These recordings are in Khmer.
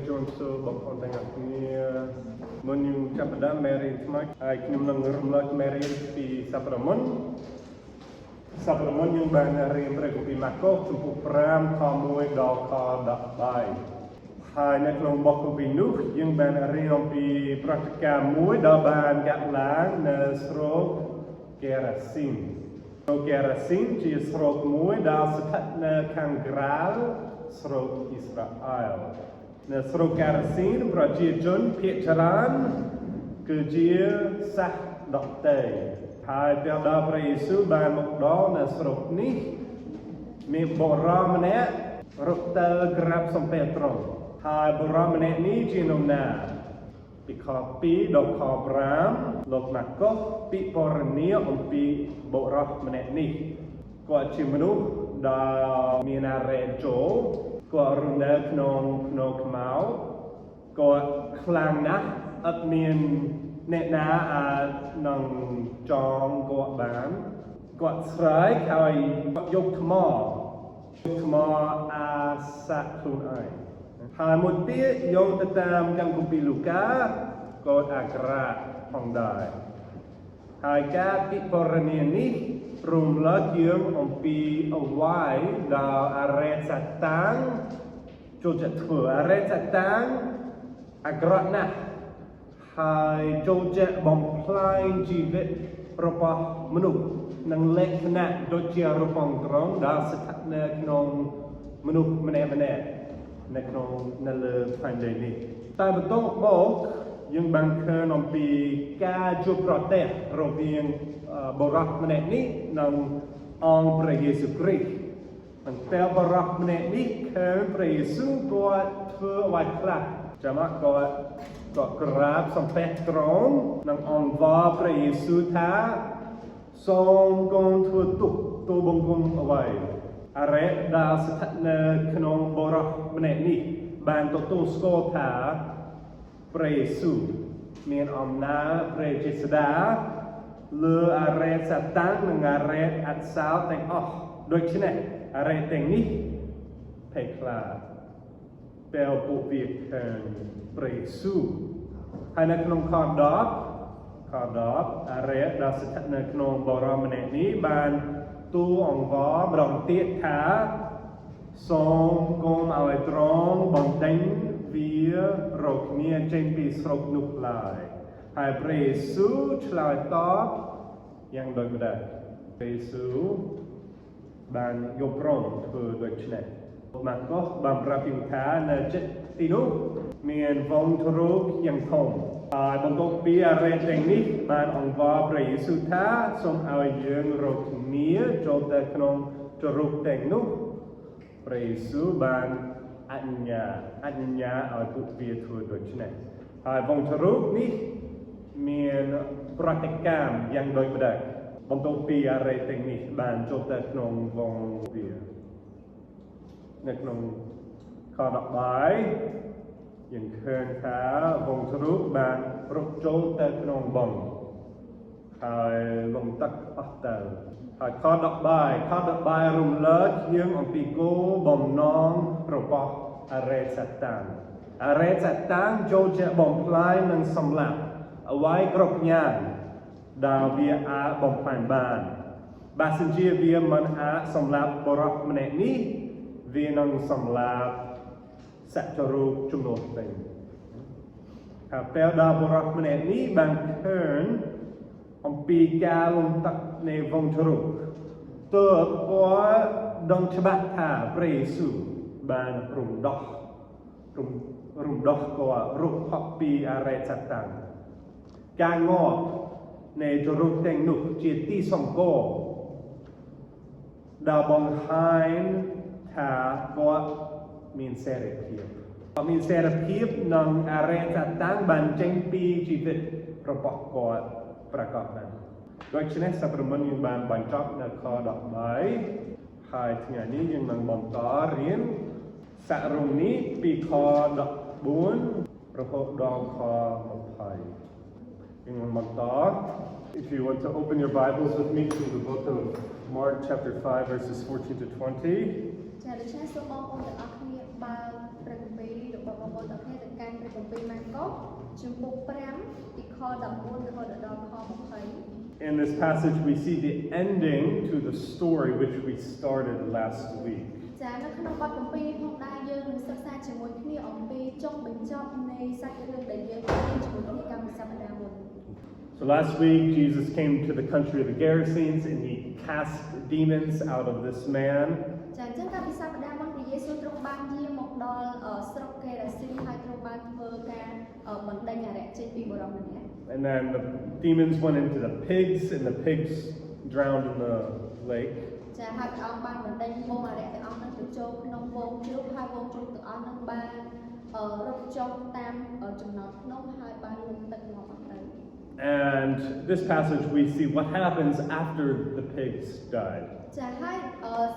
John so បងប្អូនទាំងអស់គ្នាមុនយើងចាប់ផ្ដើមមេរៀនថ្មីហើយខ្ញុំនឹងរំលឹកមេរៀនពីសប្តាហ៍មុនយើងបានរៀនព្រះគម្ពីរម៉ាកុសជំពូក5ខ1ដល់ខ13ហើយនៅក្នុងបទគម្ពីរនោះយើងបានរៀនអំពីប្រតិកម្មមួយដែលបានកាត់ឡើងនៅស្រុកកេរាស៊ីនជាស្រុកមួយដែលស្ថិតនៅខាងក្រៅស្រុកអ៊ីស្រាអែលនៅស្រុកកេរាស៊ីនប្រជាជនភាគច្រើនគឺជាសាសដតេហើយពេលដល់ព្រះយេស៊ូវបានមកដល់នៅស្រុកនេះមានបុរសម្នាក់រត់ទៅក្រាបសំពះទ្រង់ហើយបុរសម្នាក់នេះជានរណាពីខ2ដល់ខ5លោកម៉ាកុសពិពណ៌នាអំពីបុរសម្នាក់នេះគាត់ជាមនុស្សដែលមានអារ៉េចូលគាត់រស់នៅក្នុងខ្មៅគាត់ខ្លាំងណាស់អត់មានអ្នកណាអាចនឹងចងគាត់បានគាត់ស្រែកហើយយកថ្មអាសាក់ខ្លួនឯងហើយមួយទៀតយកទៅតាមកម្មគម្ពីរលូកាគាត់អាក្រាតផងដែរហើយការពិពណ៌នានេះរំលឹកយើងអំពីអ្វីដែលអារ៉េសាតាំងចូលចិត្តធ្វើអារ៉េសាតាំងអាក្រក់ណាស់ហើយចូលចិត្តបំផ្លាញជីវិតរបស់មនុស្សនឹងលក្ខណៈដូចជារូបអង្គរងដែលស្ថិតនៅក្នុងមនុស្សម្នាក់នៅលើផែនដីនេះតែបន្ទាប់មកយើងបានឃើញអំពីការជួបប្រទះរវាងបុរសម្នាក់នេះនិងអង្គព្រះយេស៊ូវគ្រីស្ទមិនតែបុរសម្នាក់នេះឃើញព្រះយេស៊ូវគាត់ធ្វើអ្វីខ្លះចាំមកគាត់ក្រាបសំពះទ្រង់និងអង្វរព្រះយេស៊ូវថាសូមកូនធ្វើទូបង្គំអ្វីអារ៉េដែលស្ថិតនៅក្នុងបុរសម្នាក់នេះបានទទួលស្គាល់ថាព្រះយេស៊ូវមានអំណាចព្រះជាស្តាលើអារ៉េសាតាំងនិងអារ៉េអសោទាំងអស់ដូច្នេះអារ៉េទាំងនេះភ័យខ្លាចពេលពួកវាឃើញព្រះយេស៊ូវហើយនៅក្នុងខ10អារ៉េដែលស្ថិតនៅក្នុងបុរសម្នាក់នេះបានទូលអង្វរម្ដងទៀតថាសូមកុំឲ្យទ្រង់បណ្ដេញវារកគ្នាចេញពីស្រុកនោះឡើយហើយព្រះយេស៊ូវឆ្លើយតបយ៉ាងដូចម្ដេចព្រះយេស៊ូវបានយល់ព្រមធ្វើដូច្នេះម៉ាកុសបានប្រាប់យើងថានៅជិតទីនោះមានវងទ្រូងយ៉ាងធំហើយបន្ទាប់ពីអារ៉េទាំងនេះបានអង្វរព្រះយេស៊ូវថាសូមឲ្យយើងរកគ្នាចូលទៅក្នុងទ្រូងទាំងនោះព្រះយេស៊ូវបានអនុញ្ញាឲ្យពួកវាធ្វើដូច្នេះហើយវងទ្រូងនេះមានប្រតិកម្មយ៉ាងដូចម្ដេចបន្ទាប់ពីអារ៉េទាំងនេះបានចូលទៅក្នុងវងវានៅក្នុងខ13យើងឃើញថាវងទ្រូងបានរត់ចូលទៅក្នុងបឹងហើយលំទឹកអស់ទៅហើយខ13រំលឹកយើងអំពីគោលបំណងរបស់អារ៉េសាតាំងចូលចិត្តបំផ្លាញនិងសម្លាប់អ្វីគ្រប់យ៉ាងដែលវាអាចបំផ្លាញបានបើសិនជាវាមិនអាចសម្លាប់បុរសម្នាក់នេះវានឹងសម្លាប់សត្វរូបចំនួនផ្សេងហើយពេលដល់បុរសម្នាក់នេះបានឃើញអំពីការលំទឹកនៃវងទ្រូងទើបគាត់ដឹងច្បាស់ថាព្រះយេស៊ូវបានរំដោះគាត់រស់ផុតពីអារ៉េសាតាំងការងាប់នៃទ្រូងទាំងនោះជាទីសម្គាល់ដែលបង្ហាញថាគាត់មានសេរីភាពនិងអារ៉េសាតាំងបានចេញពីជីវិតរបស់គាត់ប្រកបដែរដូច្នេះសព្វមុនយើងបានបញ្ចប់នៅខ13ហើយថ្ងៃនេះយើងនឹងបន្តរៀនសរុបនេះពីខ14រហូតដល់ខ20យើងនឹងបន្ត If you want to open your Bibles with me to the book of Mark chapter 5 verses 14 to 20 ចា៎ដូច្នេះសូមបងប្អូនទាំងអស់គ្នាបើកព្រះគម្ពីររបស់បងប្អូនទាំងគ្នា គម្ពីរម៉ាកុសជំពូក5ពីខ14រហូតដល់ខ20 In this passage, we see the ending to the story which we started last week. ចានៅក្នុងបទគម្ពីរនេះផងដែរយើងនឹងសិក្សាជាមួយគ្នាអំពីចុងបញ្ចប់នៃសាច់រឿងដែលយើងបានជាមួយគ្នាកាលពីសប្តាហ៍មុន So last week, Jesus came to the country of the Gerasenes and he cast demons out of this man. ចាអញ្ចឹងកាលពីសប្តាហ៍មុនព្រះយេស៊ូវទ្រង់បានយាងមកដល់ស្រុកកេរ៉ាស៊ីនហើយទ្រង់បានធ្វើការបណ្ដេញអារក្សចេញពីបុរសម្នាក់ And then the demons went into the pigs and the pigs drowned in the lake. ចាហើយព្រះអង្គបានបណ្ដេញវងអារក្សទាំងអស់នោះទៅចូលក្នុងវងជ្រូកហើយវងជ្រូកទាំងអស់នោះបានរត់ចុះតាមចំណោតភ្នំហើយបានលុបទឹកមកអស់ទៅ And this passage we see what happens after the pigs died. ចាហើយ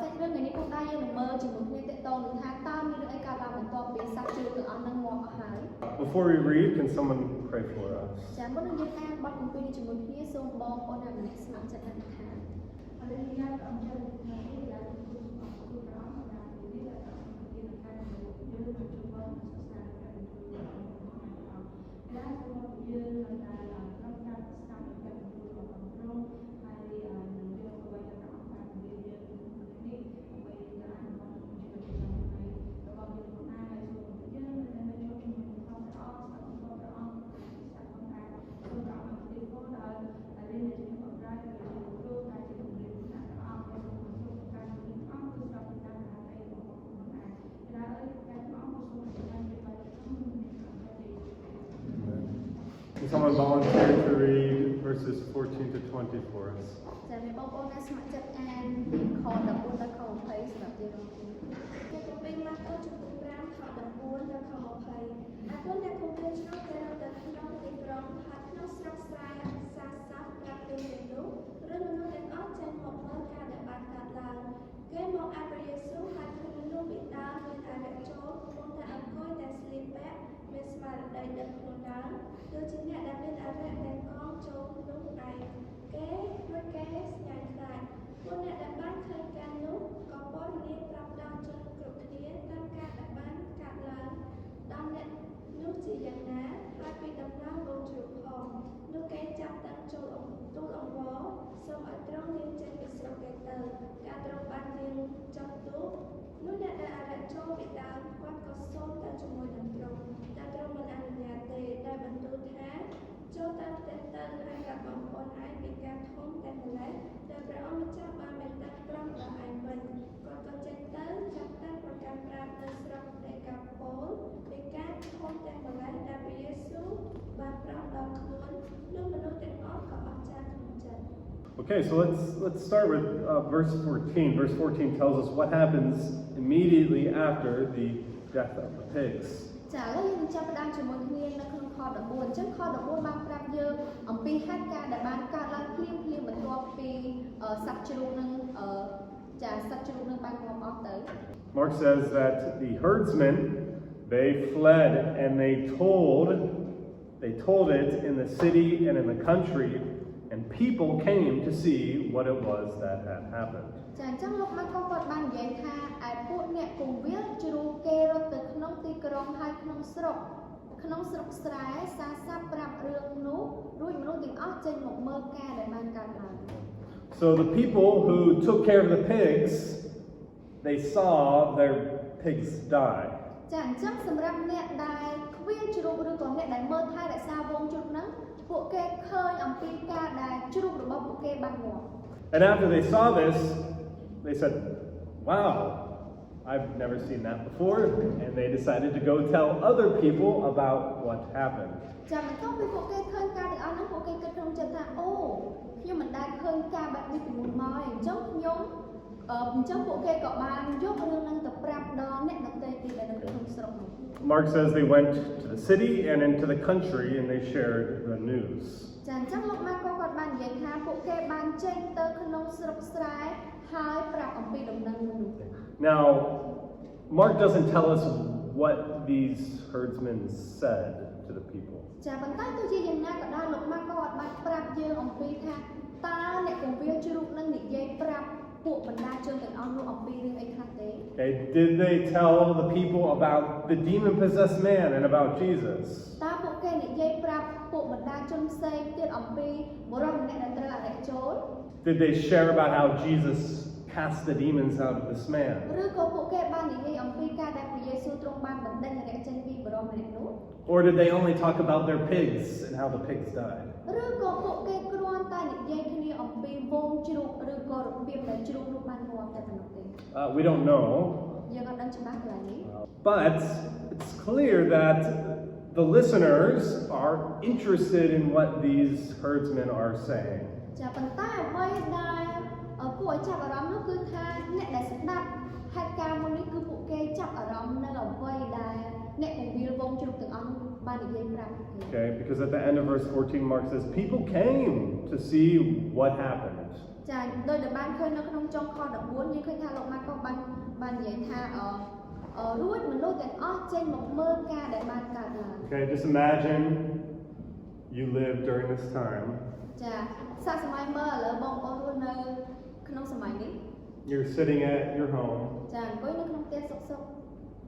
សាច់រឿងថ្ងៃនេះផងដែរយើងនឹងមើលជាមួយគ្នាតកតងនឹងថាតើមានរឿងអីកើតឡើងបន្ទាប់ពីសាច់ជ្រូកទាំងអស់នោះងាប់អស់ហើយ Before we read, can someone pray for us? ចាមុននឹងយើងអានបទគម្ពីរនេះជាមួយគ្នាសូមបងប្អូនអ្នកម្នាក់ស្ម័គ្រចិត្តអធិដ្ឋាន Can someone volunteer to read verses 14 to 20 for us? ចាមានបងប្អូនអ្នកស្ម័គ្រចិត្តអានពីខ14ដល់ខ20សម្រាប់យើងរងគ្នានៅគម្ពីរម៉ាកុសជំពូក5ខ14ដល់ខ20អគុណអ្នកគម្ពីរឆ្នោតទៅទៅក្នុងទីក្រុងហើយក្នុងស្រុកស្រែសាស័ព្ទប្រាប់ទៅទាំងនោះឬមនុស្សទាំងអស់ចេញមកមើលការដែលបានកើតឡើងគេមកអានព្រះយេស៊ូវហើយឃើញមនុស្សពីដើមមានអារក្សចូលក្នុងតែអង្គុយតែស្លៀកពាក់មានស្មារតីដឹកខ្លួនដើរគឺជាអ្នកដែលមានអារក្សដែលកងចូលនោះឯងគេដូចគេស្ញាញ់ខ្លាចពួកអ្នកដែលបានឃើញការនោះក៏ព័ត៌មានប្រាប់ដល់ជនគ្រប់គ្នាតាមការដែលបានកើតឡើងដល់អ្នកនោះជាយ៉ាងណាហើយពីដំណើរវងជ្រូកផងនោះគេចាប់តាំងចូលទូលអង្វរសូមឲ្យទ្រង់យាងចេញពីស្រុកគេទៅការទ្រង់បានយាងចុះទូលនោះអ្នកដែលអារក្សចូលពីដើមគាត់ក៏សូមទៅជាមួយនឹងទ្រង់តែទ្រង់មិនអនុញ្ញាតទេដែលបន្ទូលថាចូលទៅផ្ទះទៅហើយប្រាប់បងប្អូនឯងពីការធំតែម្លេះដែលព្រះអង្គម្ចាស់បានមេត្តាប្រោសដល់ឯងវិញគាត់ក៏ចេញទៅចាប់តាំងប្រកាន់ប្រាប់នៅស្រុកដេកាប៉ូលពីការធំតែម្លេះដែលព្រះយេស៊ូវបានប្រោសដល់ខ្លួននោះមនុស្សទាំងអស់ក៏អស្ចារ្យក្នុងចិត្ត Okay, so let's start with verse 14. Verse 14 tells us what happens immediately after the death of the pigs. ចាឥឡូវយើងនឹងចាប់ផ្ដើមជាមួយគ្នានៅក្នុងខ14អញ្ចឹងខ14បានប្រាប់យើងអំពីហេតុការណ៍ដែលបានកើតឡើងភ្លាមបន្ទាប់ពីសត្វជ្រូកនឹងចាសត្វជ្រូកនឹងបានងាប់អស់ទៅ Mark says that the herdsmen they fled and they told it in the city and in the country and people came to see what it was that had happened. ចាអញ្ចឹងលោកម៉ាកុសគាត់បាននិយាយថាឯពួកអ្នកគង្វាលជ្រូកគេរត់ទៅក្នុងទីក្រុងហើយក្នុងស្រុកស្រែសាស័ព្ទប្រាប់រឿងនោះរួចមនុស្សទាំងអស់ចេញមកមើលការដែលបានកើតឡើង So the people who took care of the pigs they saw their pigs die. ចាអញ្ចឹងសម្រាប់អ្នកដែលខ្វៀលជ្រូកឬក៏អ្នកដែលមើលថែរក្សាវងជ្រូកហ្នឹងពួកគេឃើញអំពីការដែលជ្រូករបស់ពួកគេបានងាប់ And after they saw this they said, "Wow, I've never seen that before," and they decided to go tell other people about what happened. ចាំបន្ទាប់ពីពួកគេឃើញការទាំងអស់ហ្នឹងពួកគេគិតក្នុងចិត្តថាអូខ្ញុំមិនដែលឃើញការបែបនេះពីមុនមកទេអញ្ចឹងពួកគេក៏បានយករឿងហ្នឹងទៅប្រាប់ដល់អ្នកដទៃទៀតដែលនៅក្នុងស្រុកនោះ Mark says they went to the city and into the country and they shared the news. ចាអញ្ចឹងលោកម៉ាកុសគាត់បាននិយាយថាពួកគេបានចេញទៅក្នុងស្រុកស្រែហើយប្រាប់អំពីដំណឹងនោះ Now, Mark doesn't tell us what these herdsmen said to the people. ចាប៉ុន្តែទោះជាយ៉ាងណាក៏ដោយលោកម៉ាកុសអត់បានប្រាប់យើងអំពីថាតើអ្នកគង្វាលជ្រូកនឹងនិយាយប្រាប់ ពួកបណ្ដាជនទាំងអស់នោះអំពីរឿងអីខ្លះទេ Okay, did they tell the people about the demon-possessed man and about Jesus? តើពួកគេនិយាយប្រាប់ពួកបណ្ដាជនផ្សេងទៀតអំពីបុរសម្នាក់ដែលត្រូវអរិយចូល Did they share about how Jesus cast the demons out of this man? ឬក៏ពួកគេបាននិយាយអំពីការដែលព្រះយេស៊ូវទ្រង់បានបណ្ដេញអរិយចេញពីបុរសម្នាក់នោះ Or did they only talk about their pigs and how the pigs died? ឬក៏ពួកគេគ្រាន់តែនិយាយគ្នាអំពីវងជ្រូកឬក៏របៀបដែលជ្រូកនោះបានងាប់តែប៉ុណ្ណោះទេ We don't know. យើងអត់ដឹងច្បាស់កន្លែងនេះ But it's clear that the listeners are interested in what these herdsmen are saying. ចាប៉ុន្តែអ្វីដែលគួរឲ្យចាប់អារម្មណ៍នោះគឺថាអ្នកដែលស្ដាប់ហេតុការណ៍មួយនេះគឺពួកគេចាប់អារម្មណ៍នៅអ្វីដែលអ្នកពង្រៀលវងជ្រូកទាំងអស់នោះបាននិយាយប្រាប់ពួកគេ Okay, because at the end of verse 14, Mark says, people came to see what happened. ចាដោយដែលបានឃើញនៅក្នុងចុងខ14យើងឃើញថាលោកម៉ាកុសបាននិយាយថារួចមនុស្សទាំងអស់ចេញមកមើលការដែលបានកើតឡើង Okay, just imagine you live during this time. ចាសាកសម័យមើលឥឡូវបងប្អូនរស់នៅក្នុងសម័យនេះ You're sitting at your home, ចាអង្គុយនៅក្នុងផ្ទះសុក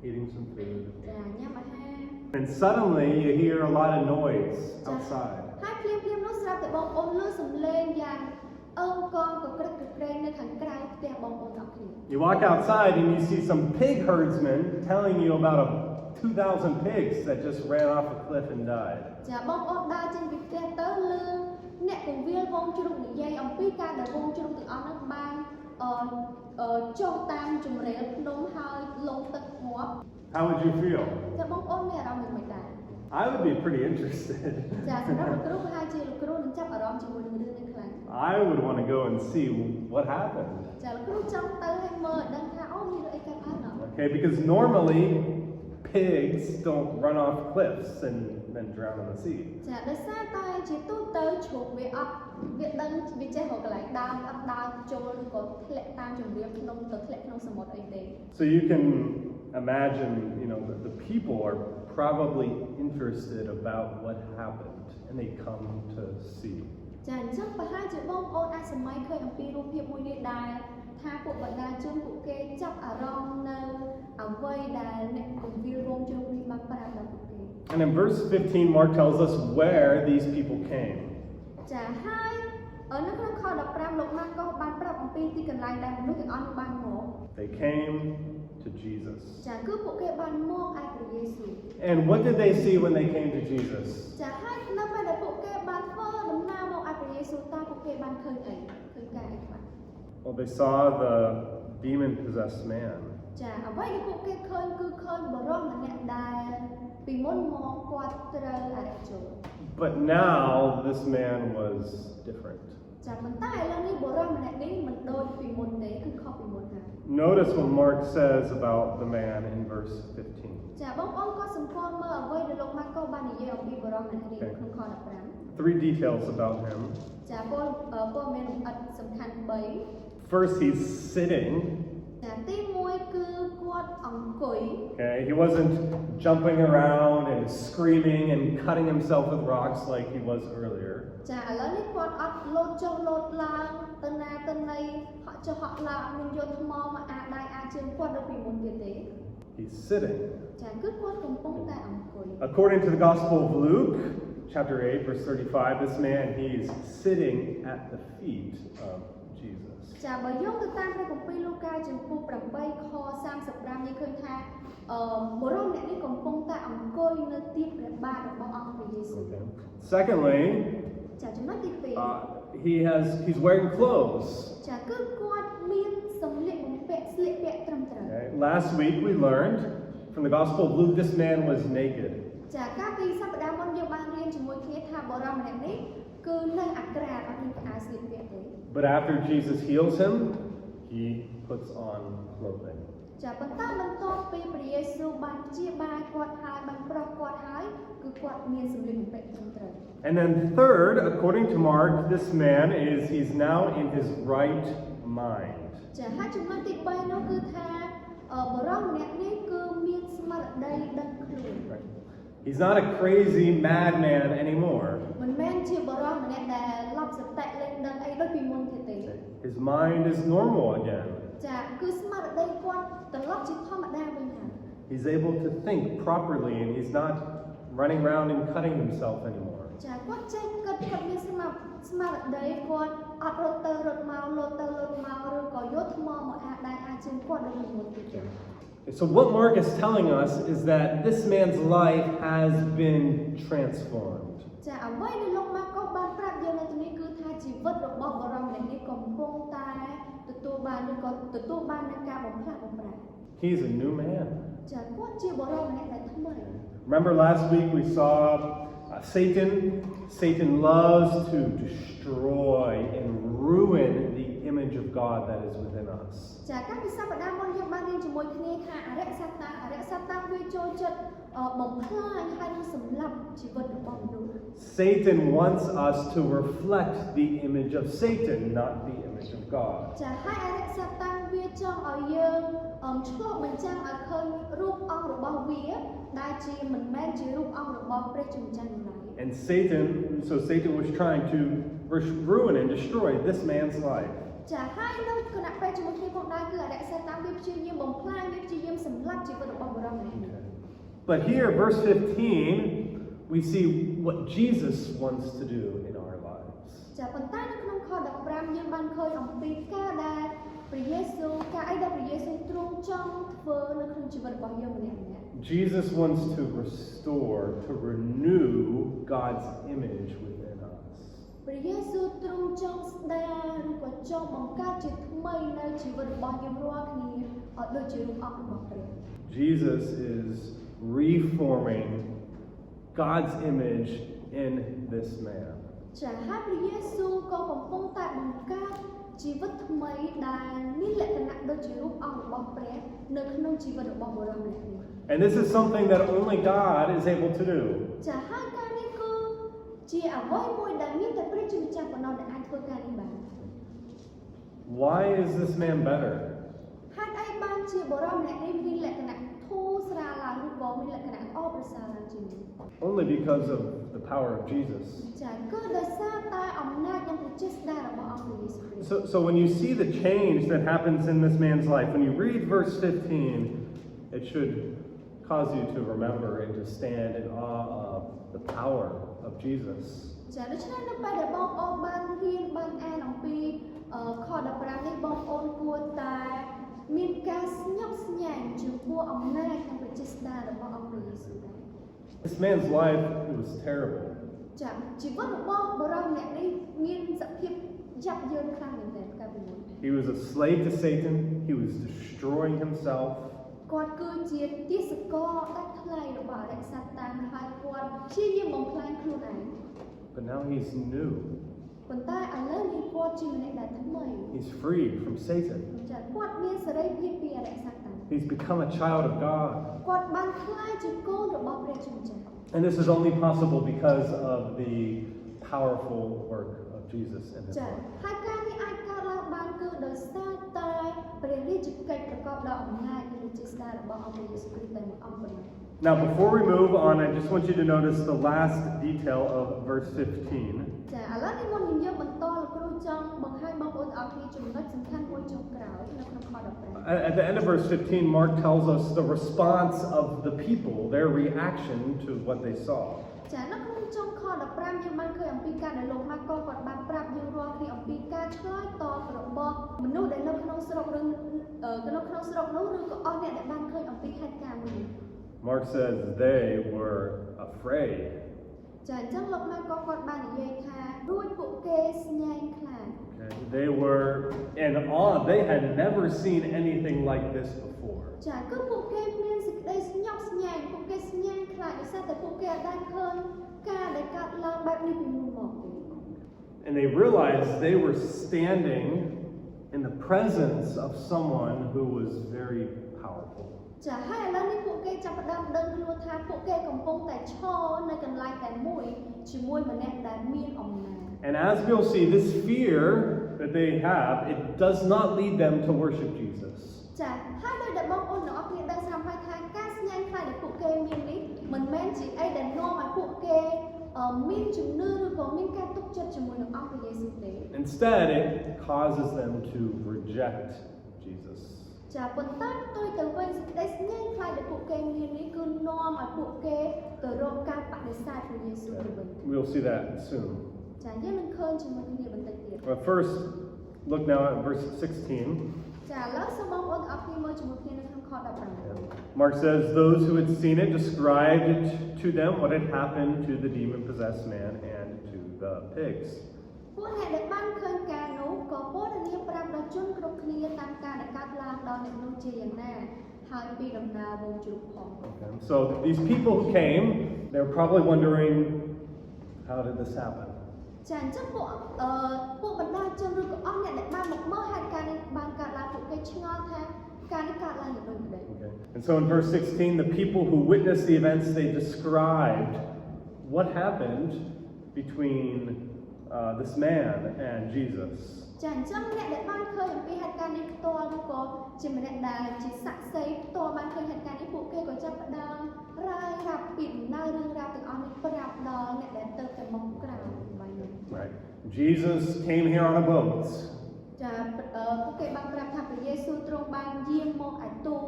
eating some food, ចាញ៉ាំអាហារ and suddenly you hear a lot of noise outside. ហើយភ្លាមនោះស្រាប់តែបងប្អូនឮសំឡេងយ៉ាងអើកងកក្រឹកក្រែងនៅខាងក្រៅផ្ទះបងប្អូនទាំងអស់គ្នា You walk outside and you see some pig herdsmen telling you about 2,000 pigs that just ran off a cliff and died. ចាបងប្អូនដើរចេញពីផ្ទះទៅឮអ្នកពង្រៀលវងជ្រូកនិយាយអំពីការដែលវងជ្រូកទាំងអស់នោះបានចុះតាមជម្រាលភ្នំហើយលងទឹកងាប់ How would you feel? ចាបងប្អូនមានអារម្មណ៍យ៉ាងម៉េចដែរ I would be pretty interested. ចាសម្រាប់លោកគ្រូប្រហែលជាលោកគ្រូនឹងចាប់អារម្មណ៍ជាមួយនឹងរឿងនេះខ្លាំង I would want to go and see what happened. ចាលោកគ្រូចង់ទៅឲ្យមើលដឹងថាអូមានរឿងអីកើតឡើង Okay, because normally pigs don't run off cliffs and then drown in the sea. ចាដោយសារតែជាទូទៅជ្រូកវាអត់វាដឹងវាចេះរកកន្លែងដើរអត់ដើរចូលឬក៏ធ្លាក់តាមជម្រាលភ្នំទៅធ្លាក់ក្នុងសមុទ្រអីទេ So you can imagine, the people are probably interested about what happened and they come to see. ចាអញ្ចឹងប្រហែលជាបងប្អូនអាចសម័យឃើញអំពីរូបភាពមួយនេះដែរថាពួកបណ្ដាជនពួកគេចាប់អារម្មណ៍នៅអ្វីដែលអ្នកពង្រៀលវងជ្រូកនេះបានប្រាប់ដល់ពួកគេ And in verse 15, Mark tells us where these people came. ចាហើយនៅក្នុងខ15លោកម៉ាកុសបានប្រាប់អំពីទីកន្លែងដែលមនុស្សទាំងអស់នោះបានមក They came to Jesus. ចាគឺពួកគេបានមកឯព្រះយេស៊ូវ And what did they see when they came to Jesus? ចាហើយនៅពេលដែលពួកគេបានធ្វើដំណើរមកឯព្រះយេស៊ូវតើពួកគេបានឃើញអីឃើញការអីខ្លះ Well, they saw the demon-possessed man. ចាអ្វីដែលពួកគេឃើញគឺឃើញបរិសម្នាក់ដែលពីមុនមកគាត់ត្រូវអរិយចូល But now this man was different. ចាប៉ុន្តែឥឡូវនេះបរិសម្នាក់នេះមិនដូចពីមុនទេគឺខុសពីមុនហើយ Notice what Mark says about the man in verse 15. ចាបងប្អូនក៏សម្គាល់មើលអ្វីដែលលោកម៉ាកុសបាននិយាយអំពីបរិសម្នាក់នេះក្នុងខ15 Three details about him. ចាព័ត៌មានលម្អិតសំខាន់3 First, he's sitting. ចាទី1គឺគាត់អង្គុយ Okay, he wasn't jumping around and screaming and cutting himself with rocks like he was earlier. ចាឥឡូវនេះគាត់អត់លោតចុះលោតឡើងទៅណាទៅណីហក់ចុះហក់ឡើងមានយកថ្មមកអាដៃអាជើងគាត់ដូចពីមុនទៀតទេ He's sitting. ចាគឺគាត់កំពុងតែអង្គុយ According to the Gospel of Luke, chapter 8, verse 35, this man, he's sitting at the feet of Jesus. ចាបើយោងទៅតាមព្រះគម្ពីរលូកាចំពោះ8ខ35យើងឃើញថាបុរសម្នាក់នេះកំពុងតែអង្គុយនៅទីព្រះបាទរបស់អង្គព្រះយេស៊ូវ Okay. Secondly, ចាចំណុចទី2 he's wearing clothes. ចាគឺគាត់មានសម្លៀកបំពាក់ស្លៀកពាក់ត្រឹមត្រូវ Okay. Last week we learned from the Gospel of Luke, this man was naked. ចាកាលពីសប្តាហ៍មុនយើងបានរៀនជាមួយគ្នាថាបុរសម្នាក់នេះគឺនៅអាក្រាតអត់មានខោស្លៀកពាក់ទេ But after Jesus heals him, he puts on clothing. ចាប៉ុន្តែបន្ទាប់ពីព្រះយេស៊ូវបានព្យាបាលគាត់ហើយបានប្រោសគាត់ហើយគឺគាត់មានសម្លៀកបំពាក់ត្រឹមត្រូវ And then third, according to Mark, this man he's now in his right mind. ចាហើយចំណុចទី3នោះគឺថាបុរសម្នាក់នេះគឺមានស្មារតីដឹងខ្លួន Right. He's not a crazy madman anymore. មិនមែនជាបុរសម្នាក់ដែលឡប់សតិលេងដឹងអីដូចពីមុនទៀតទេ His mind is normal again. ចាគឺស្មារតីគាត់ត្រឡប់ជាធម្មតាវិញហើយ He's able to think properly and he's not running around and cutting himself anymore. ចាគាត់ចេះគិតគាត់មានស្មារតីគាត់អត់រត់ទៅរត់មកលោតទៅលោតមកឬក៏យកថ្មមកអាដៃអាជើងគាត់ដូចមុនទៀត So what Mark is telling us is that this man's life has been transformed. ចាអ្វីដែលលោកម៉ាកុសបានប្រាប់យើងនៅទីនេះគឺថាជីវិតរបស់បរិមម្នាក់នេះកំពុងតែទទួលបានឬក៏ទទួលបាននូវការបំផ្លាស់បំប្រែ He's a new man. ចាគាត់ជាបរិមម្នាក់ដែលថ្មី Remember last week we saw Satan loves to destroy and ruin the image of God that is within us. ចាកាលពីសប្តាហ៍មុនយើងបានរៀនជាមួយគ្នាថាអរិយសត្តាំងវាចូលចិត្តបំផ្លាញហើយនឹងសម្លាប់ជីវិតរបស់មនុស្ស Satan wants us to reflect the image of Satan, not the image of God. ចាហើយអរិយសត្តាំងវាចង់ឲ្យយើងឆ្លុះបញ្ចាំងឲ្យឃើញរូបអង្គរបស់វាដែលជាមិនមែនជារូបអង្គរបស់ព្រះជាម្ចាស់នោះឡើយ And Satan was trying to ruin and destroy this man's life. ចាហើយនៅគណៈពេលជាមួយគ្នាផងដែរគឺអរិយសត្តាំងវាព្យាយាមបំផ្លាញវាព្យាយាមសម្លាប់ជីវិតរបស់បរិមម្នាក់នេះ But here, verse 15, we see what Jesus wants to do in our lives. ចាប៉ុន្តែនៅក្នុងខ15យើងបានឃើញអំពីការដែលព្រះយេស៊ូវការអីដែលព្រះយេស៊ូវទ្រង់ចង់ធ្វើនៅក្នុងជីវិតរបស់យើងម្នាក់ៗ Jesus wants to restore, to renew God's image within us. ព្រះយេស៊ូវទ្រង់ចង់ស្ដារឬក៏ចង់បង្កើតជាថ្មីនៅជីវិតរបស់យើងរាល់គ្នាឲ្យដូចជារូបអង្គរបស់ព្រះ Jesus is reforming God's image in this man. ចាហើយព្រះយេស៊ូវក៏កំពុងតែបង្កើតជីវិតថ្មីដែលមានលក្ខណៈដូចជារូបអង្គរបស់ព្រះនៅក្នុងជីវិតរបស់បុរសម្នាក់នេះ And this is something that only God is able to do. ចាហើយការនេះគឺជាអ្វីមួយដែលមានតែព្រះជាម្ចាស់ប៉ុណ្ណោះដែលអាចធ្វើការនេះបាន Why is this man better? ហេតុអីបានជាបុរសម្នាក់នេះមានលក្ខណៈធូរស្រាលឡើងឬក៏មានលក្ខណៈល្អប្រសើរឡើងជាងនេះ Only because of the power of Jesus. ចាគឺដោយសារតែអំណាចនិងព្រះចេស្តារបស់អង្គព្រះយេស៊ូវគ្រីស្ទ So when you see the change that happens in this man's life, when you read verse 15, it should cause you to remember and to stand in awe of the power of Jesus. ចាដូច្នេះនៅពេលដែលបងប្អូនបានរៀនបានអានអំពីខ15នេះបងប្អូនគួរតែមានការស្ញប់ស្ញែងចំពោះអំណាចនិងព្រះចេស្តារបស់អង្គព្រះយេស៊ូវដែរ This man's life was terrible. ចាជីវិតរបស់បុរសម្នាក់នេះមានសភាពយ៉ាប់យ៉ឺនខ្លាំងមែនទែនកាលពីមុន He was a slave to Satan. He was destroying himself. គាត់គឺជាទាសករដាច់ថ្លៃរបស់អរិយសត្តាំងហើយគាត់ព្យាយាមបំផ្លាញខ្លួនឯង But now he's new. ប៉ុន្តែឥឡូវនេះគាត់ជាម្នាក់ដែលថ្មី He's free from Satan. ចាគាត់មានសេរីភាពពីអរិយសត្តាំង He's become a child of God. គាត់បានក្លាយជាកូនរបស់ព្រះជាម្ចាស់ And this is only possible because of the powerful work of Jesus in his ចា life. ហើយការនេះអាចកើតឡើងបានគឺដោយសារតែព្រះរាជកិច្ចប្រកបដោយអំណាចនៃព្រះចេស្តារបស់អង្គព្រះយេស៊ូវគ្រីស្ទតែមួយអង្គប៉ុណ្ណោះ Now, before we move on, I just want you to notice the last detail of verse 15. ចាឥឡូវនេះមុននឹងយើងបន្តលោកគ្រូចង់បង្ហាញបងប្អូនទាំងអស់គ្នាចំណុចសំខាន់មួយចុងក្រោយនៅក្នុងខ15 At the end of verse 15, Mark tells us the response of the people, their reaction to what they saw. ចានៅក្នុងចុងខ15យើងបានឃើញអំពីការដែលលោកម៉ាកុសគាត់បានប្រាប់យើងរាល់គ្នាអំពីការឆ្លើយតបរបស់មនុស្សដែលនៅក្នុងស្រុកឬនៅក្នុងស្រុកនោះឬក៏អស់អ្នកដែលបានឃើញអំពីហេតុការណ៍មួយ Mark says they were afraid. ចាអញ្ចឹងលោកម៉ាកុសគាត់បាននិយាយថារួចពួកគេស្ញែងខ្លាច They were in awe. They had never seen anything like this before. ចាគឺពួកគេមានសេចក្តីស្ញប់ស្ញែងពួកគេស្ញែងខ្លាចដោយសារតែពួកគេអាចឃើញការដែលកើតឡើងបែបនេះពីមុនមកទេ And they realized they were standing in the presence of someone who was very powerful. ចាហើយឥឡូវនេះពួកគេចាប់ផ្ដើមដឹងខ្លួនថាពួកគេកំពុងតែឈរនៅកន្លែងតែមួយជាមួយម្នាក់ដែលមានអំណាច And as we'll see, this fear that they have, it does not lead them to worship Jesus. ចាហើយដោយដែលបងប្អូនទាំងអស់គ្នាដឹងស្រាប់ហើយថាការស្ញែងខ្លាចដែលពួកគេមាននេះមិនមែនជាអីដែលនាំឲ្យពួកគេ មានជំនឿឬក៏មានការទុកចិត្តជាមួយនឹងអង្គព្រះយេស៊ូវទេ Instead, it causes them to reject Jesus. ចាប៉ុន្តែផ្ទុយទៅវិញសេចក្តីស្ញែងខ្លាចដែលពួកគេមាននេះគឺនាំឲ្យពួកគេទៅរកការបដិសេធព្រះយេស៊ូវទៅវិញ We'll see that soon. ចាយើងនឹងឃើញជាមួយគ្នាបន្តិចទៀត But first, look now at verse 16. ចាឥឡូវសូមបងប្អូនទាំងអស់គ្នាមើលជាមួយគ្នានៅក្នុងខ15 Mark says, those who had seen it described to them what had happened to the demon-possessed man and to the pigs. ពួកអ្នកដែលបានឃើញការនោះក៏ព័ត៌មានប្រាប់ដល់ជនគ្រប់គ្នាតាមការដែលកើតឡើងដល់អ្នកនោះជាយ៉ាងណាហើយពីដំណើរវងជ្រូកផង Okay. So these people who came, they were probably wondering, how did this happen? ចាអញ្ចឹងពួកបណ្ដាជនឬក៏អស់អ្នកដែលបានមកមើលហេតុការណ៍នេះបានកើតឡើងពួកគេឆ្ងល់ថាការនេះកើតឡើងយ៉ាងដូចម្ដេច Okay. And so in verse 16, the people who witnessed the events, they described what happened between this man and Jesus. ចាអញ្ចឹងអ្នកដែលបានឃើញអំពីហេតុការណ៍នេះផ្ទាល់ឬក៏ជាម្នាក់ដែលជាសាក្សីផ្ទាល់បានឃើញហេតុការណ៍នេះពួកគេក៏ចាប់ផ្ដើមរាយរាប់ពីដំណើររឿងរ៉ាវទាំងអស់នេះប្រាប់ដល់អ្នកដែលទៅតែមកក្រៅបែបនេះ Right. Jesus came here on a boat. ចាពួកគេបានប្រាប់ថាព្រះយេស៊ូវទ្រង់បានយាងមកឯទូ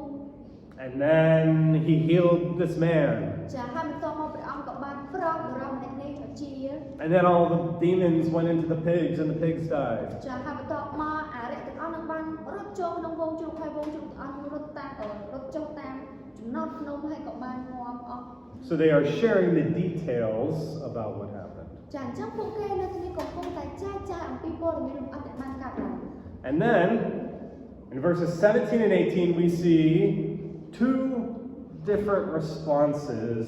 And then he healed this man. ចាហើយបន្ទាប់មកព្រះអង្គក៏បានប្រោសបរិមម្នាក់នេះជា And then all the demons went into the pigs and the pigs died. ចាហើយបន្ទាប់មកអារក្សទាំងអស់នឹងបានរត់ចូលក្នុងវងជ្រូកហើយវងជ្រូកទាំងអស់នឹងរត់ចុះតាមចំណត់ភ្នំហើយក៏បានងាប់អស់ So they are sharing the details about what happened. ចាអញ្ចឹងពួកគេនៅទីនេះកំពុងតែចែកចាយអំពីព័ត៌មានលម្អិតដែលបានកើតឡើង And then in verses 17 and 18 we see two different responses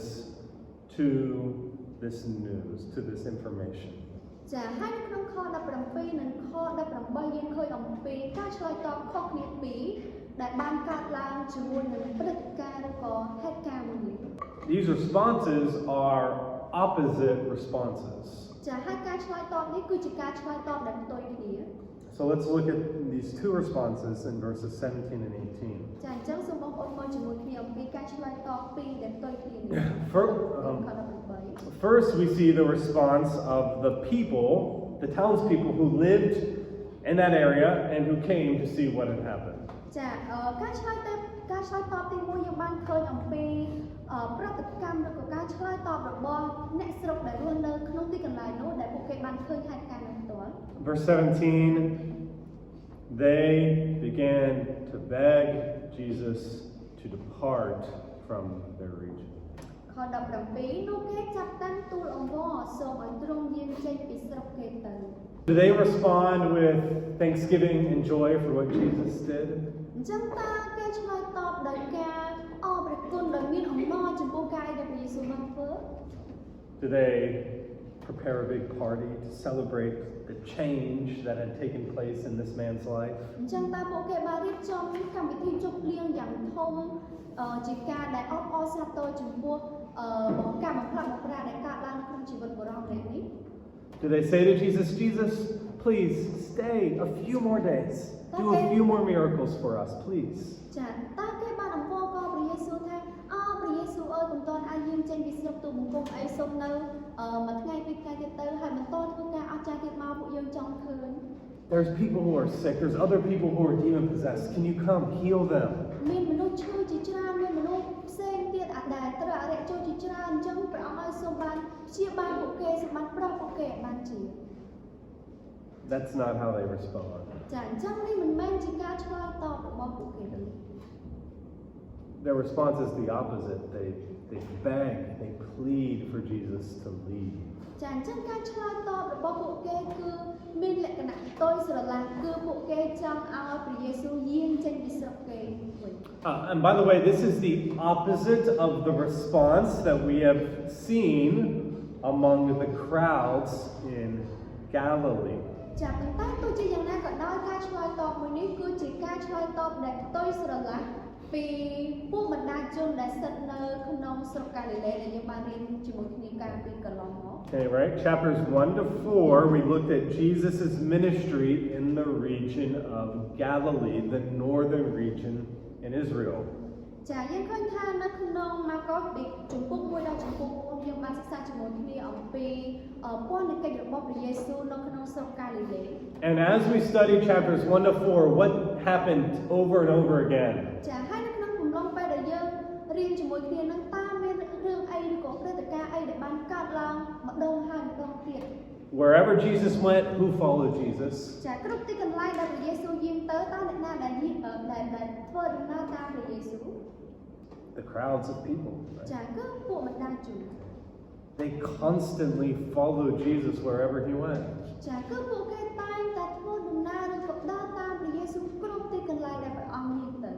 to this news, to this information. ចាហើយនៅក្នុងខ17និងខ18យើងឃើញអំពីការឆ្លើយតបខុសគ្នាពីរដែលបានកើតឡើងជាមួយនឹងព្រឹត្តិការណ៍ឬក៏ហេតុការណ៍មួយនេះ These responses are opposite responses. ចាហើយការឆ្លើយតបនេះគឺជាការឆ្លើយតបដែលផ្ទុយគ្នា So let's look at these two responses in verses 17 and 18. ចាអញ្ចឹងសូមបងប្អូនមើលជាមួយគ្នាអំពីការឆ្លើយតបពីរដែលផ្ទុយគ្នានេះ First, we see the response of the people, the townspeople who lived in that area and who came to see what had happened. ចាការឆ្លើយតបទី1យើងបានឃើញអំពីប្រតិកម្មឬក៏ការឆ្លើយតបរបស់អ្នកស្រុកដែលរស់នៅក្នុងទីកន្លែងនោះដែលពួកគេបានឃើញហេតុការណ៍នោះផ្ទាល់ Verse 17, they began to beg Jesus to depart from their region. ខ17នោះគេចាប់តាំងទូលអង្វរសូមឲ្យទ្រង់យាងចេញពីស្រុកគេទៅ Do they respond with thanksgiving and joy for what Jesus did? អញ្ចឹងតើគេឆ្លើយតបដោយការអរព្រះគុណដោយមានអំណរចំពោះការដែលព្រះយេស៊ូវបានធ្វើ Do they prepare a big party to celebrate the change that had taken place in this man's life? អញ្ចឹងតើពួកគេបានរៀបចំកម្មវិធីជប់លៀងយ៉ាងធំជាការដែលអបអរសាទរចំពោះការបំផ្លាស់បំប្រាដែលកើតឡើងក្នុងជីវិតបុរសម្នាក់នេះ Do they say to Jesus, Jesus, please stay a few more days. Do a few more miracles for us, please. ចាតើគេបានអង្វរក៏ព្រះយេស៊ូវថាព្រះយេស៊ូវអើយមិនទាន់ឲ្យយើងចេញពីស្រុកទូបង្គំអីសូមនៅមួយថ្ងៃពីរថ្ងៃទៀតទៅហើយបន្តធ្វើការអស្ចារ្យទៀតមកពួកយើងចង់ឃើញ There's people who are sick. There's other people who are demon possessed. Can you come heal them? មានមនុស្សឈឺជាច្រើនមានមនុស្សផ្សេងទៀតដែលត្រូវអរិយចូលជាច្រើនអញ្ចឹងព្រះអង្គឲ្យសូមបានព្យាបាលពួកគេសូមបានប្រោសពួកគេបានជា That's not how they respond. ចាអញ្ចឹងនេះមិនមែនជាការឆ្លើយតបរបស់ពួកគេទេ Their response is the opposite. They beg, they plead for Jesus to leave. ចាអញ្ចឹងការឆ្លើយតបរបស់ពួកគេគឺមានលក្ខណៈផ្ទុយស្រឡះគឺពួកគេចង់ឲ្យព្រះយេស៊ូវយាងចេញពីស្រុកគេវិញ And by the way, this is the opposite of the response that we have seen among the crowds in Galilee. ចាប៉ុន្តែទោះជាយ៉ាងណាក៏ដោយការឆ្លើយតបមួយនេះគឺជាការឆ្លើយតបដែលផ្ទុយស្រឡះពីពួកបណ្ដាជនដែលស្ថិតនៅក្នុងស្រុកកាលីលេដែលយើងបានរៀនជាមួយគ្នាកាលពីកន្លងមក Okay, right? Chapters 1 to 4, we looked at Jesus' ministry in the region of Galilee, the northern region in Israel. ចាយើងឃើញថានៅក្នុងម៉ាកុសពីជំពូក1ដល់ជំពូក4 យើងបានសិក្សាជាមួយគ្នាអំពីពន្ធនៃកិច្ចរបស់ព្រះយេស៊ូវនៅក្នុងស្រុកកាលីលេ And as we study chapters 1 to 4, what happened over and over again? ចាហើយនៅក្នុងកំឡុងពេលដែលយើងរៀនជាមួយគ្នានឹងតើមានរឿងអីឬក៏ព្រឹត្តិការណ៍អីដែលបានកើតឡើងម្ដងហើយម្ដងទៀត Wherever Jesus went, who followed Jesus? ចាគ្រប់ទីកន្លែងដែលព្រះយេស៊ូវយាងទៅតើអ្នកណាដែលធ្វើដំណើរតាមព្រះយេស៊ូវ The crowds of people. ចាគឺពួកបណ្ដាជន They constantly followed Jesus wherever he went. ចាគឺពួកគេតែងតែធ្វើដំណើរឬក៏ដើរតាមព្រះយេស៊ូវគ្រប់ទីកន្លែងដែលព្រះអង្គយាងទៅ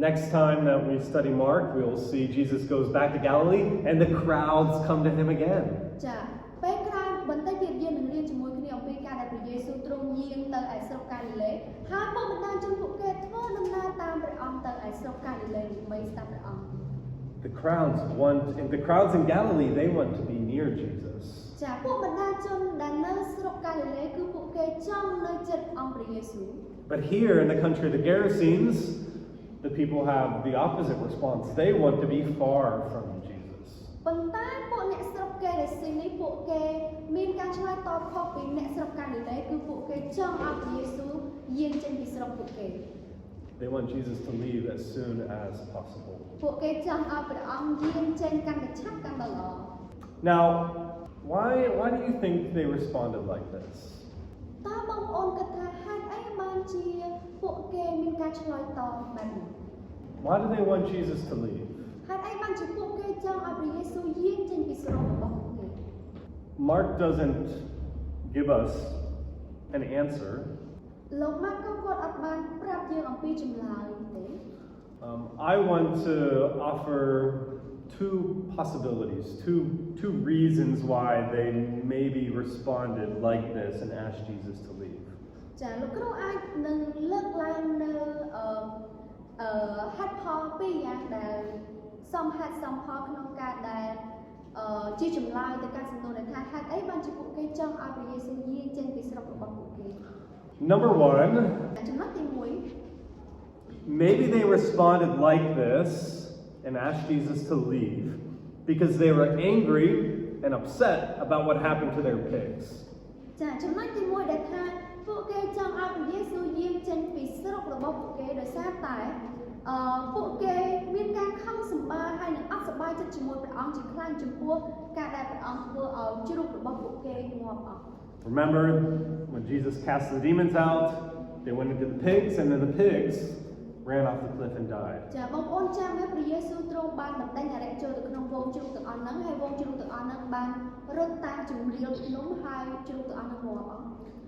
Next time that we study Mark, we'll see Jesus goes back to Galilee and the crowds come to him again. ចាពេលក្រោយបន្តិចទៀតយើងនឹងរៀនជាមួយគ្នាអំពីការដែលព្រះយេស៊ូវទ្រង់យាងទៅឯស្រុកកាលីលេហើយពួកបណ្ដាជនពួកគេធ្វើដំណើរតាមព្រះអង្គទៅឯស្រុកកាលីលេដើម្បីស្ដាប់ព្រះអង្គ The crowds in Galilee, they want to be near Jesus. ចាពួកបណ្ដាជនដែលនៅស្រុកកាលីលេគឺពួកគេចង់នៅជិតអង្គព្រះយេស៊ូវ But here in the country of the Gerasenes, the people have the opposite response. They want to be far from Jesus. ប៉ុន្តែពួកអ្នកស្រុកកេរេស៊ីនេះពួកគេមានការឆ្លើយតបខុសពីអ្នកស្រុកកាលីលេគឺពួកគេចង់ឲ្យព្រះយេស៊ូវយាងចេញពីស្រុកពួកគេ They want Jesus to leave as soon as possible. ពួកគេចង់ឲ្យព្រះអង្គយាងចេញកាន់តែឆាប់កាន់តែល្អ Now, why do you think they responded like this? តើបងប្អូនគិតថាហេតុអីបានជាពួកគេមានការឆ្លើយតបបែបនេះ Why do they want Jesus to leave? ហេតុអីបានជាពួកគេចង់ឲ្យព្រះយេស៊ូវយាងចេញពីស្រុករបស់ពួកគេ Mark doesn't give us an answer. លោកម៉ាក់ក៏គាត់អត់បានប្រាប់យើងអំពីចម្លើយទេ I want to offer two possibilities, two reasons why they maybe responded like this and asked Jesus to leave. ចាលោកគ្រូអាចនឹងលើកឡើងនៅហេតុផលពីរយ៉ាងដែលសមហេតុសមផលក្នុងការដែលជាចម្លើយទៅការសំណួរដែលថាហេតុអីបានជាពួកគេចង់ឲ្យព្រះយេស៊ូវយាងចេញពីស្រុករបស់ពួកគេ Number one, ចំណុចទី1 maybe they responded like this and asked Jesus to leave because they were angry and upset about what happened to their pigs. ចាចំណុចទី1ដែលថាពួកគេចង់ឲ្យព្រះយេស៊ូវយាងចេញពីស្រុករបស់ពួកគេដោយសារតែពួកគេមានការខំសម្បារហើយនឹងអត់សប្បាយចិត្តជាមួយព្រះអង្គជាខ្លាំងចំពោះការដែលព្រះអង្គធ្វើឲ្យជ្រូករបស់ពួកគេងាប់អស់ Remember when Jesus cast the demons out, they went into the pigs and then the pigs ran off the cliff and died. ចាបងប្អូនចាំមើលព្រះយេស៊ូវទ្រង់បានបណ្ដេញអារក្សចូលទៅក្នុងវងជ្រូកទាំងអស់ហ្នឹងហើយវងជ្រូកទាំងអស់ហ្នឹងបានរត់តាមជំរាលភ្នំហើយជ្រូកទាំងអស់ហ្នឹងងាប់អស់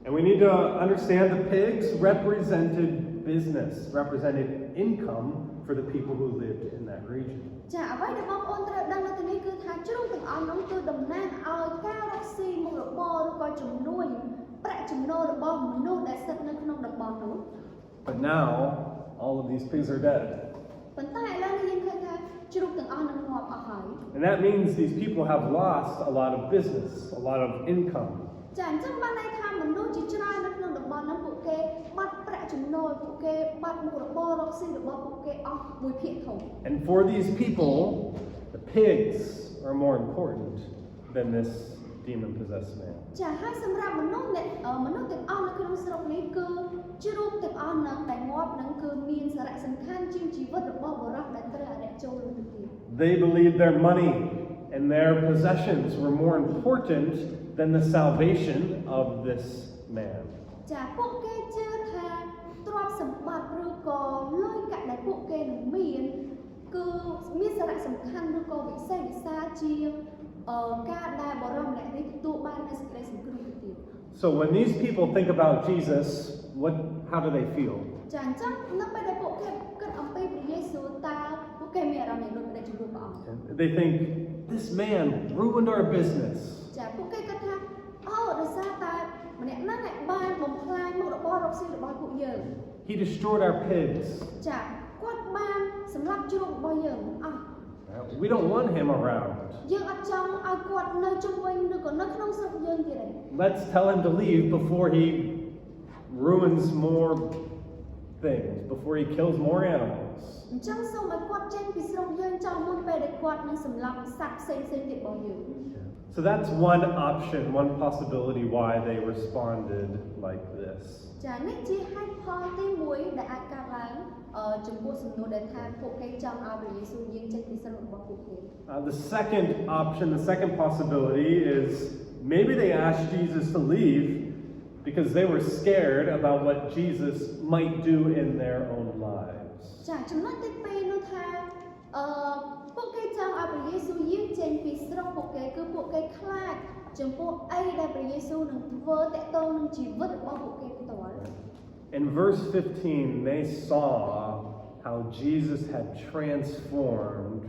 And we need to understand the pigs represented business, represented income for the people who lived in that region. ចាអ្វីដែលបងប្អូនត្រូវដឹងនៅទីនេះគឺថាជ្រូកទាំងអស់ហ្នឹងគឺតំណាងឲ្យការរកស៊ីមុខរបរឬក៏ជំនួយប្រាក់ចំណូលរបស់មនុស្សដែលស្ថិតនៅក្នុងតំបន់នោះ But now all of these pigs are dead. ប៉ុន្តែឥឡូវនេះយើងឃើញថាជ្រូកទាំងអស់ហ្នឹងងាប់អស់ហើយ And that means these people have lost a lot of business, a lot of income. ចាអញ្ចឹងបានន័យថាមនុស្សជាច្រើននៅក្នុងតំបន់ហ្នឹងពួកគេបាត់ប្រាក់ចំណូលពួកគេបាត់មុខរបររកស៊ីរបស់ពួកគេអស់មួយភាគធំ And for these people, the pigs are more important than this demon-possessed man. ចាហើយសម្រាប់មនុស្សទាំងអស់នៅក្នុងស្រុកនេះគឺជ្រូកទាំងអស់ហ្នឹងដែលងាប់ហ្នឹងគឺមានសារៈសំខាន់ជាងជីវិតរបស់បុរសដែលត្រូវអារក្សចូលនោះទៅទៀត They believed their money and their possessions were more important than the salvation of this man. ចាពួកគេជឿថាទ្រព្យសម្បត្តិឬក៏លុយកាក់ដែលពួកគេនឹងមានគឺមានសារៈសំខាន់ឬក៏វិសេសវិសាលជាងការដែលបរិមម្នាក់នេះទទួលបាននូវសេចក្តីសង្គ្រោះទៅទៀត So when these people think about Jesus, how do they feel? ចាអញ្ចឹងនៅពេលដែលពួកគេគិតអំពីព្រះយេស៊ូវតើពួកគេមានអារម្មណ៍យ៉ាងដូចម្តេចចំពោះព្រះអង្គ They think, this man ruined our business. ចាពួកគេគិតថាដោយសារតែម្នាក់ហ្នឹងបានបំផ្លាញមុខរបររកស៊ីរបស់ពួកយើង He destroyed our pigs. ចាគាត់បានសម្លាប់ជ្រូករបស់យើងអស់ We don't want him around. យើងអត់ចង់ឲ្យគាត់នៅជុំវិញឬក៏នៅក្នុងស្រុកយើងទៀតទេ Let's tell him to leave before he ruins more things, before he kills more animals. animals. អញ្ចឹងសូមឲ្យគាត់ចេញពីស្រុកយើងចោលមុនពេលដែលគាត់នឹងសម្លាប់សត្វផ្សេងៗទៀតរបស់យើង So that's one option, one possibility why they responded like this. ចានេះជាហេតុផលទី1ដែលអាចកើតឡើងចំពោះសំណួរដែលថាពួកគេចង់ឲ្យព្រះយេស៊ូវយាងចេញពីស្រុករបស់ពួកគេ The second option, the second possibility is maybe they asked Jesus to leave because they were scared about what Jesus might do in their own lives. ចាចំណុចទី2នោះថាពួកគេចង់ឲ្យព្រះយេស៊ូវយាងចេញពីស្រុកពួកគេគឺពួកគេខ្លាចចំពោះអីដែលព្រះយេស៊ូវនឹងធ្វើតាក់ទងនឹងជីវិតរបស់ពួកគេផ្ទាល់ In verse 15, they saw how Jesus had transformed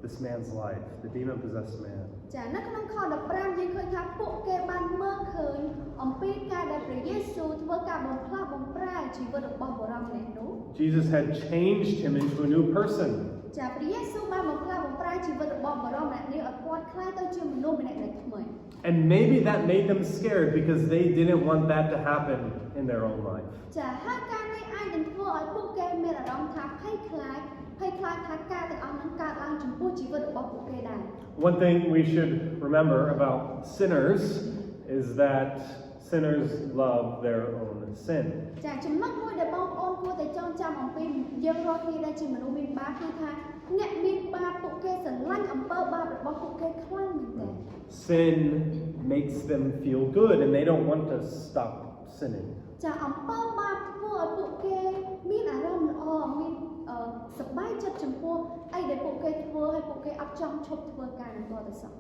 this man's life, the demon-possessed man. ចានៅក្នុងខ15យើងឃើញថាពួកគេបានមើលឃើញអំពីការដែលព្រះយេស៊ូវធ្វើការបំផ្លាស់បំប្រែជីវិតរបស់បុរសម្នាក់នោះ Jesus had changed him into a new person. ចាព្រះយេស៊ូវបានបំផ្លាស់បំប្រែជីវិតរបស់បុរសម្នាក់នេះឲ្យគាត់ក្លាយទៅជាមនុស្សម្នាក់ដែលថ្មី And maybe that made them scared because they didn't want that to happen in their own life. ចាហើយការនេះអាចនឹងធ្វើឲ្យពួកគេមានអារម្មណ៍ថាភ័យខ្លាចថាការទាំងអស់ហ្នឹងកើតឡើងចំពោះជីវិតរបស់ពួកគេដែរ One thing we should remember about sinners is that sinners love their own sin. ចាចំណុចមួយដែលបងប្អូនគួរតែចងចាំអំពីយើងរាល់គ្នាដែលជាមនុស្សមានបាបគឺថាអ្នកមានបាបពួកគេស្រឡាញ់អំពើបាបរបស់ពួកគេខ្លាំងមែនទែន Sin makes them feel good and they don't want to stop sinning. ចាអំពើបាបធ្វើឲ្យពួកគេមានអារម្មណ៍ល្អមានសប្បាយចិត្តចំពោះអីដែលពួកគេធ្វើហើយពួកគេអត់ចង់ឈប់ធ្វើការនឹងតទៅសោះ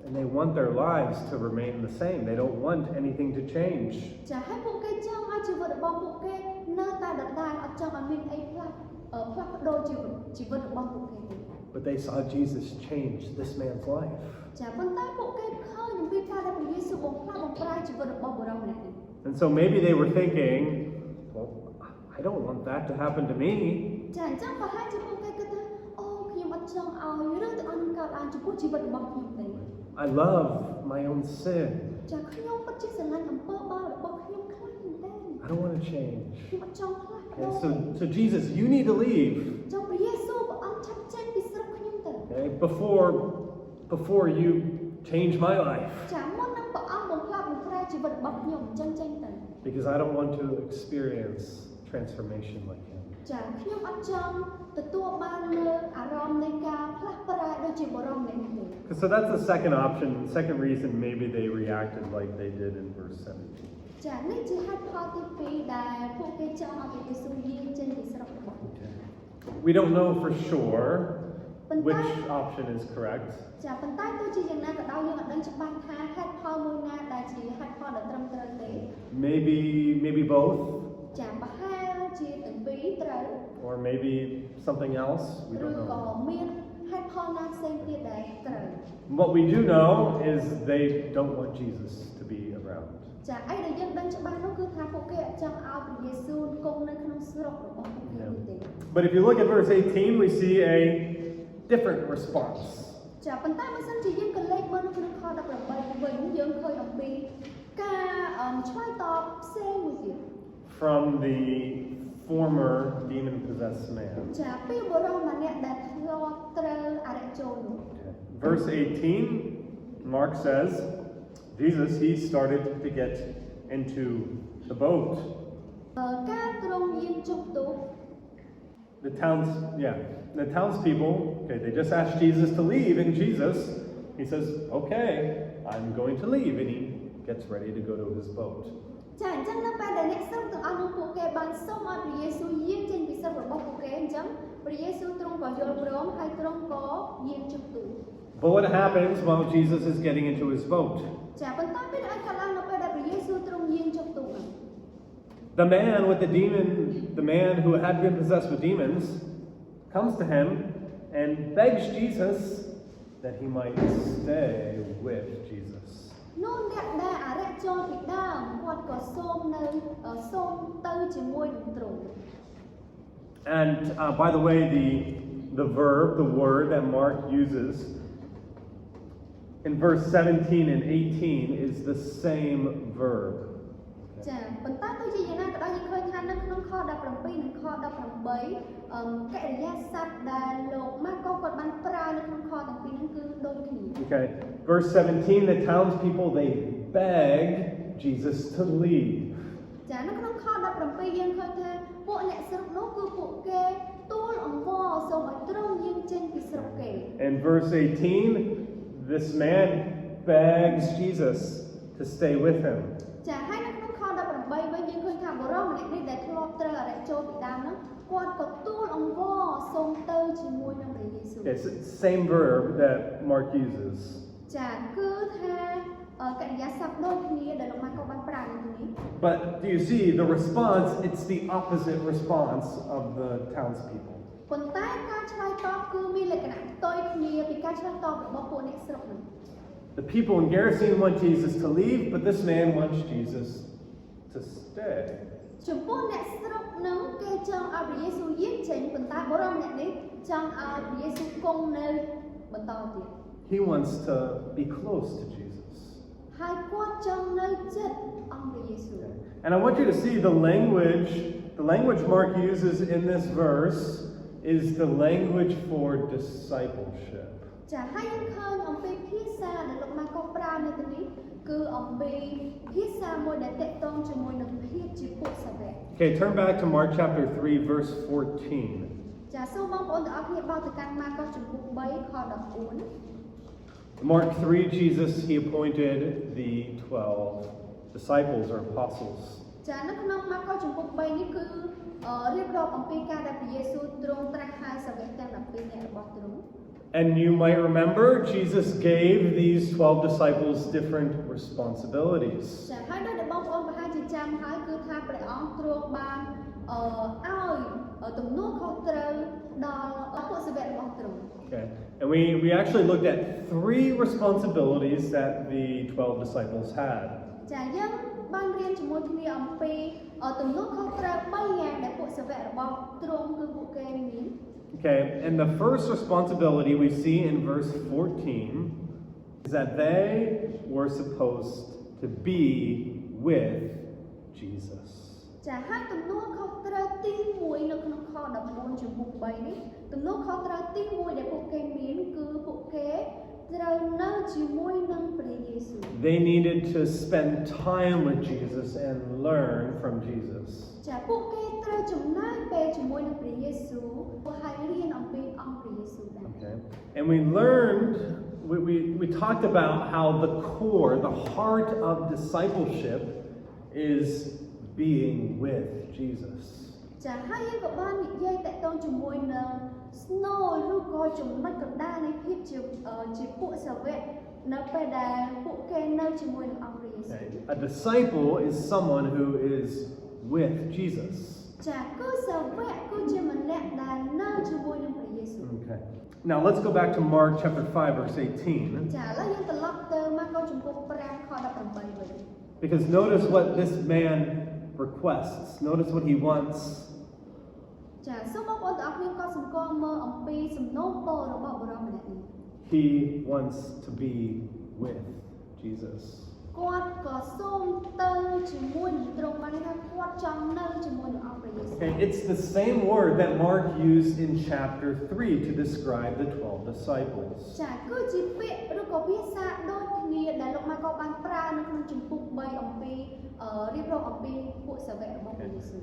And they want their lives to remain the same. They don't want anything to change. ចាហើយពួកគេចង់ឲ្យជីវិតរបស់ពួកគេនៅតែដដែលអត់ចង់ឲ្យមានអីផ្លាស់ប្ដូរជីវិតរបស់ពួកគេទេ But they saw Jesus change this man's life. ចាប៉ុន្តែពួកគេឃើញអំពីការដែលព្រះយេស៊ូវបំផ្លាស់បំប្រែជីវិតរបស់បុរសម្នាក់នេះ And so maybe they were thinking, well, I don't want that to happen to me. ចាអញ្ចឹងប្រហែលជាពួកគេគិតថាអូខ្ញុំអត់ចង់ឲ្យរឿងទាំងអស់នេះកើតឡើងចំពោះជីវិតរបស់ខ្ញុំទេ I love my own sin. ចាខ្ញុំពិតជាស្រឡាញ់អំពើបាបរបស់ខ្ញុំខ្លាំងមែនទែន I don't want to change. ខ្ញុំអត់ចង់ផ្លាស់ប្ដូ Okay, រ so Jesus, you need to leave. ចង់ព្រះយេស៊ូវព្រះអង្គឆាប់ចេញពីស្រុកខ្ញុំទៅ Okay, before you change my life. ចាមុននឹងព្រះអង្គបំផ្លាស់បំប្រែជីវិតរបស់ខ្ញុំអញ្ចឹងចេញទៅ Because I don't want to experience transformation like him. ចាខ្ញុំអត់ចង់ទទួលបានលើអារម្មណ៍នៃការផ្លាស់ប្រែដូចជាបុរសម្នាក់នេះទេ So that's the second option, second reason maybe they reacted like they did in verse 17. ចានេះជាហេតុផលទី2ដែលពួកគេចង់ឲ្យព្រះយេស៊ូវយាងចេញពីស្រុករបស់ពួកគេ We don't know for sure which option is correct. ចាប៉ុន្តែទោះជាយ៉ាងណាក៏ដោយយើងអត់ដឹងច្បាស់ថាហេតុផលមួយណាដែលជាហេតុផលដែលត្រឹមត្រូវទេ Maybe both. ចាប្រហែលជាទាំងពីរត្រូវ Or maybe something else. We ឬ don't ក៏ know. មានហេតុផលណាផ្សេងទៀតដែលត្រូវ What we do know is they don't want Jesus to be around. ចាអីដែលយើងដឹងច្បាស់នោះគឺថាពួកគេអត់ចង់ឲ្យព្រះយេស៊ូវគង់នៅក្នុងស្រុករបស់ពួកគេនេះទេ But if you look at verse 18, we see a different response. ចាប៉ុន្តែបើសិនជាយើងក៏លេខមើលនៅក្នុងខ18វិញយើងឃើញអំពីការឆ្លើយតបផ្សេងមួយទៀត From the former demon-possessed man. ចាពីបុរសម្នាក់ដែលធ្លាប់ត្រូវអរិយចូលនោះ Verse 18, Mark says, Jesus, he started to get into the boat. ការទ្រង់យាងចុះទូក The townspeople, okay, they just asked Jesus to leave, and Jesus, he says, okay, I'm going to leave, and he gets ready to go to his boat. ចាអញ្ចឹងនៅពេលដែលអ្នកស្រុកទាំងអស់នោះពួកគេបានសូមឲ្យព្រះយេស៊ូវយាងចេញពីស្រុករបស់ពួកគេអញ្ចឹងព្រះយេស៊ូវទ្រង់ក៏យល់ព្រមហើយទ្រង់ក៏យាងចុះទូក But what happens while Jesus is getting into his boat? ចាប៉ុន្តែពេលឲ្យកាលឡើងនៅពេលដែលព្រះយេស៊ូវទ្រង់យាងចុះទូក The man with the demon, the man who had been possessed with demons, comes to him and begs Jesus that he might stay with Jesus. នោះអ្នកដែលអរិយចូលពីដើមគាត់ក៏សូមទៅជាមួយនឹងទ្រង់ And by the way, the word that Mark uses in verse 17 and 18 is the same verb. ចាប៉ុន្តែទោះជាយ៉ាងណាក៏ដោយយើងឃើញថានៅក្នុងខ17និងខ18កិរិយាសព្ទដែលលោកម៉ាកុសគាត់បានប្រើនៅក្នុងខទាំងពីរហ្នឹងគឺដូចគ្នា Okay. Verse 17, the townspeople, they begged Jesus to leave. ចានៅក្នុងខ17យើងឃើញថាពួកអ្នកស្រុកនោះគឺពួកគេទូលអង្វរសូមឲ្យទ្រង់យាងចេញពីស្រុកគេ And verse 18, this man begs Jesus to stay with him. ចាហើយនៅក្នុងខ18វិញយើងឃើញថាបុរសម្នាក់នេះដែលធ្លាប់ត្រូវអរិយចូលពីដើមហ្នឹងគាត់ក៏ទូលអង្វរសូមទៅជាមួយនឹងព្រះយេស៊ូវ It's the same verb that Mark uses. ចាគឺថាកិរិយាសព្ទដូចគ្នាដែលលោកម៉ាកុសបានប្រើនៅទីនេះ But do you see the response? It's the opposite response of the townspeople. ប៉ុន្តែការឆ្លើយតបគឺមានលក្ខណៈផ្ទុយគ្នាពីការឆ្លើយតបរបស់ពួកអ្នកស្រុកហ្នឹង The people in Gerasene want Jesus to leave, but this man wants Jesus to stay. ចំពោះអ្នកស្រុកហ្នឹងគេចង់ឲ្យព្រះយេស៊ូវយាងចេញប៉ុន្តែបុរសម្នាក់នេះចង់ឲ្យព្រះយេស៊ូវគង់នៅបន្តទៀត He wants to be close to Jesus. ហើយគាត់ចង់នៅជិតអង្គព្រះយេស៊ូវ And I want you to see the language Mark uses in this verse is the language for discipleship. ចាហើយយើងឃើញអំពីភាសាដែលលោកម៉ាកុសប្រើនៅទីនេះគឺអំពីភាសាមួយដែលទាក់ទងជាមួយនឹងភាពជាពួកសាវក Okay, turn back to Mark chapter 3, verse 14. ចាសូមបងប្អូនទាំងអស់គ្នាបោះទៅកាន់ម៉ាកុសចំពុក3ខ14 Mark 3, Jesus, he appointed the 12 disciples or apostles. ចានៅក្នុងម៉ាកុសចំពុក3នេះគឺរៀបរាប់អំពីការដែលព្រះយេស៊ូវទ្រង់ត្រាស់ហៅសាវកទាំង12នាក់របស់ទ្រង់ And you might remember, Jesus gave these 12 disciples different responsibilities. ចាហើយដោយបងប្អូនប្រហែលជាចាំហើយគឺថាព្រះអង្គទ្រង់បានឲ្យទំនួលខុសត្រូវដល់ពួកសាវករបស់ទ្រង់ Okay. And we actually looked at 3 responsibilities that the 12 disciples had. ចាយើងបានរៀនជាមួយគ្នាអំពីទំនួលខុសត្រូវ3យ៉ាងដែលពួកសាវករបស់ទ្រង់គឺពួកគេមាន Okay, and the first responsibility we see in verse 14 is that they were supposed to be with Jesus. ចាហើយទំនួលខុសត្រូវទី1នៅក្នុងខ14ចំពុក3នេះទំនួលខុសត្រូវទី1ដែលពួកគេមានគឺពួកគេត្រូវនៅជាមួយនឹងព្រះយេស៊ូវ They needed to spend time with Jesus and learn from Jesus. ចាពួកគេត្រូវចំណាយពេលជាមួយនឹងព្រះយេស៊ូវហើយរៀនអំពីអង្គព្រះយេស៊ូវដែរ Okay. And we learned we talked about how the core, the heart of discipleship is being with Jesus. ចាហើយយើងក៏បាននិយាយតាក់ទងជាមួយនឹងស្នូលឬក៏ចំណុចកណ្ដាលនៃភាពជាពួកសាវកនៅពេលដែលពួកគេនៅជាមួយនឹងអង្គព្រះយេស៊ូវ A disciple is someone who is with Jesus. ចាគឺសាវកគឺជាម្នាក់ដែលនៅជាមួយនឹងព្រះយេស៊ូវ Okay. Now let's go back to Mark chapter 5 verse 18. ចាឥឡូវយើងត្រឡប់ទៅម៉ាកុសចំពុក5ខ18វិញ Because notice what this man requests. Notice what he wants. ចាសូមបងប្អូនទាំងអស់គ្នាកត់សម្គាល់មើលអំពីសំណូមពររបស់បុរសម្នាក់នេះ He wants to be with Jesus. គាត់ក៏សូមទៅជាមួយនឹងទ្រង់បានថាគាត់ចង់នៅជាមួយនឹងអង្គព្រះយេស៊ូវ Okay, it's the same word that Mark used in chapter 3 to describe the 12 disciples. ចាគឺជាពាក្យឬក៏ភាសាដូចគ្នាដែលលោកម៉ាកុសបានប្រើនៅក្នុងចំពុក3អំពីរៀបរាប់អំពីពួកសាវករបស់ព្រះយេស៊ូវ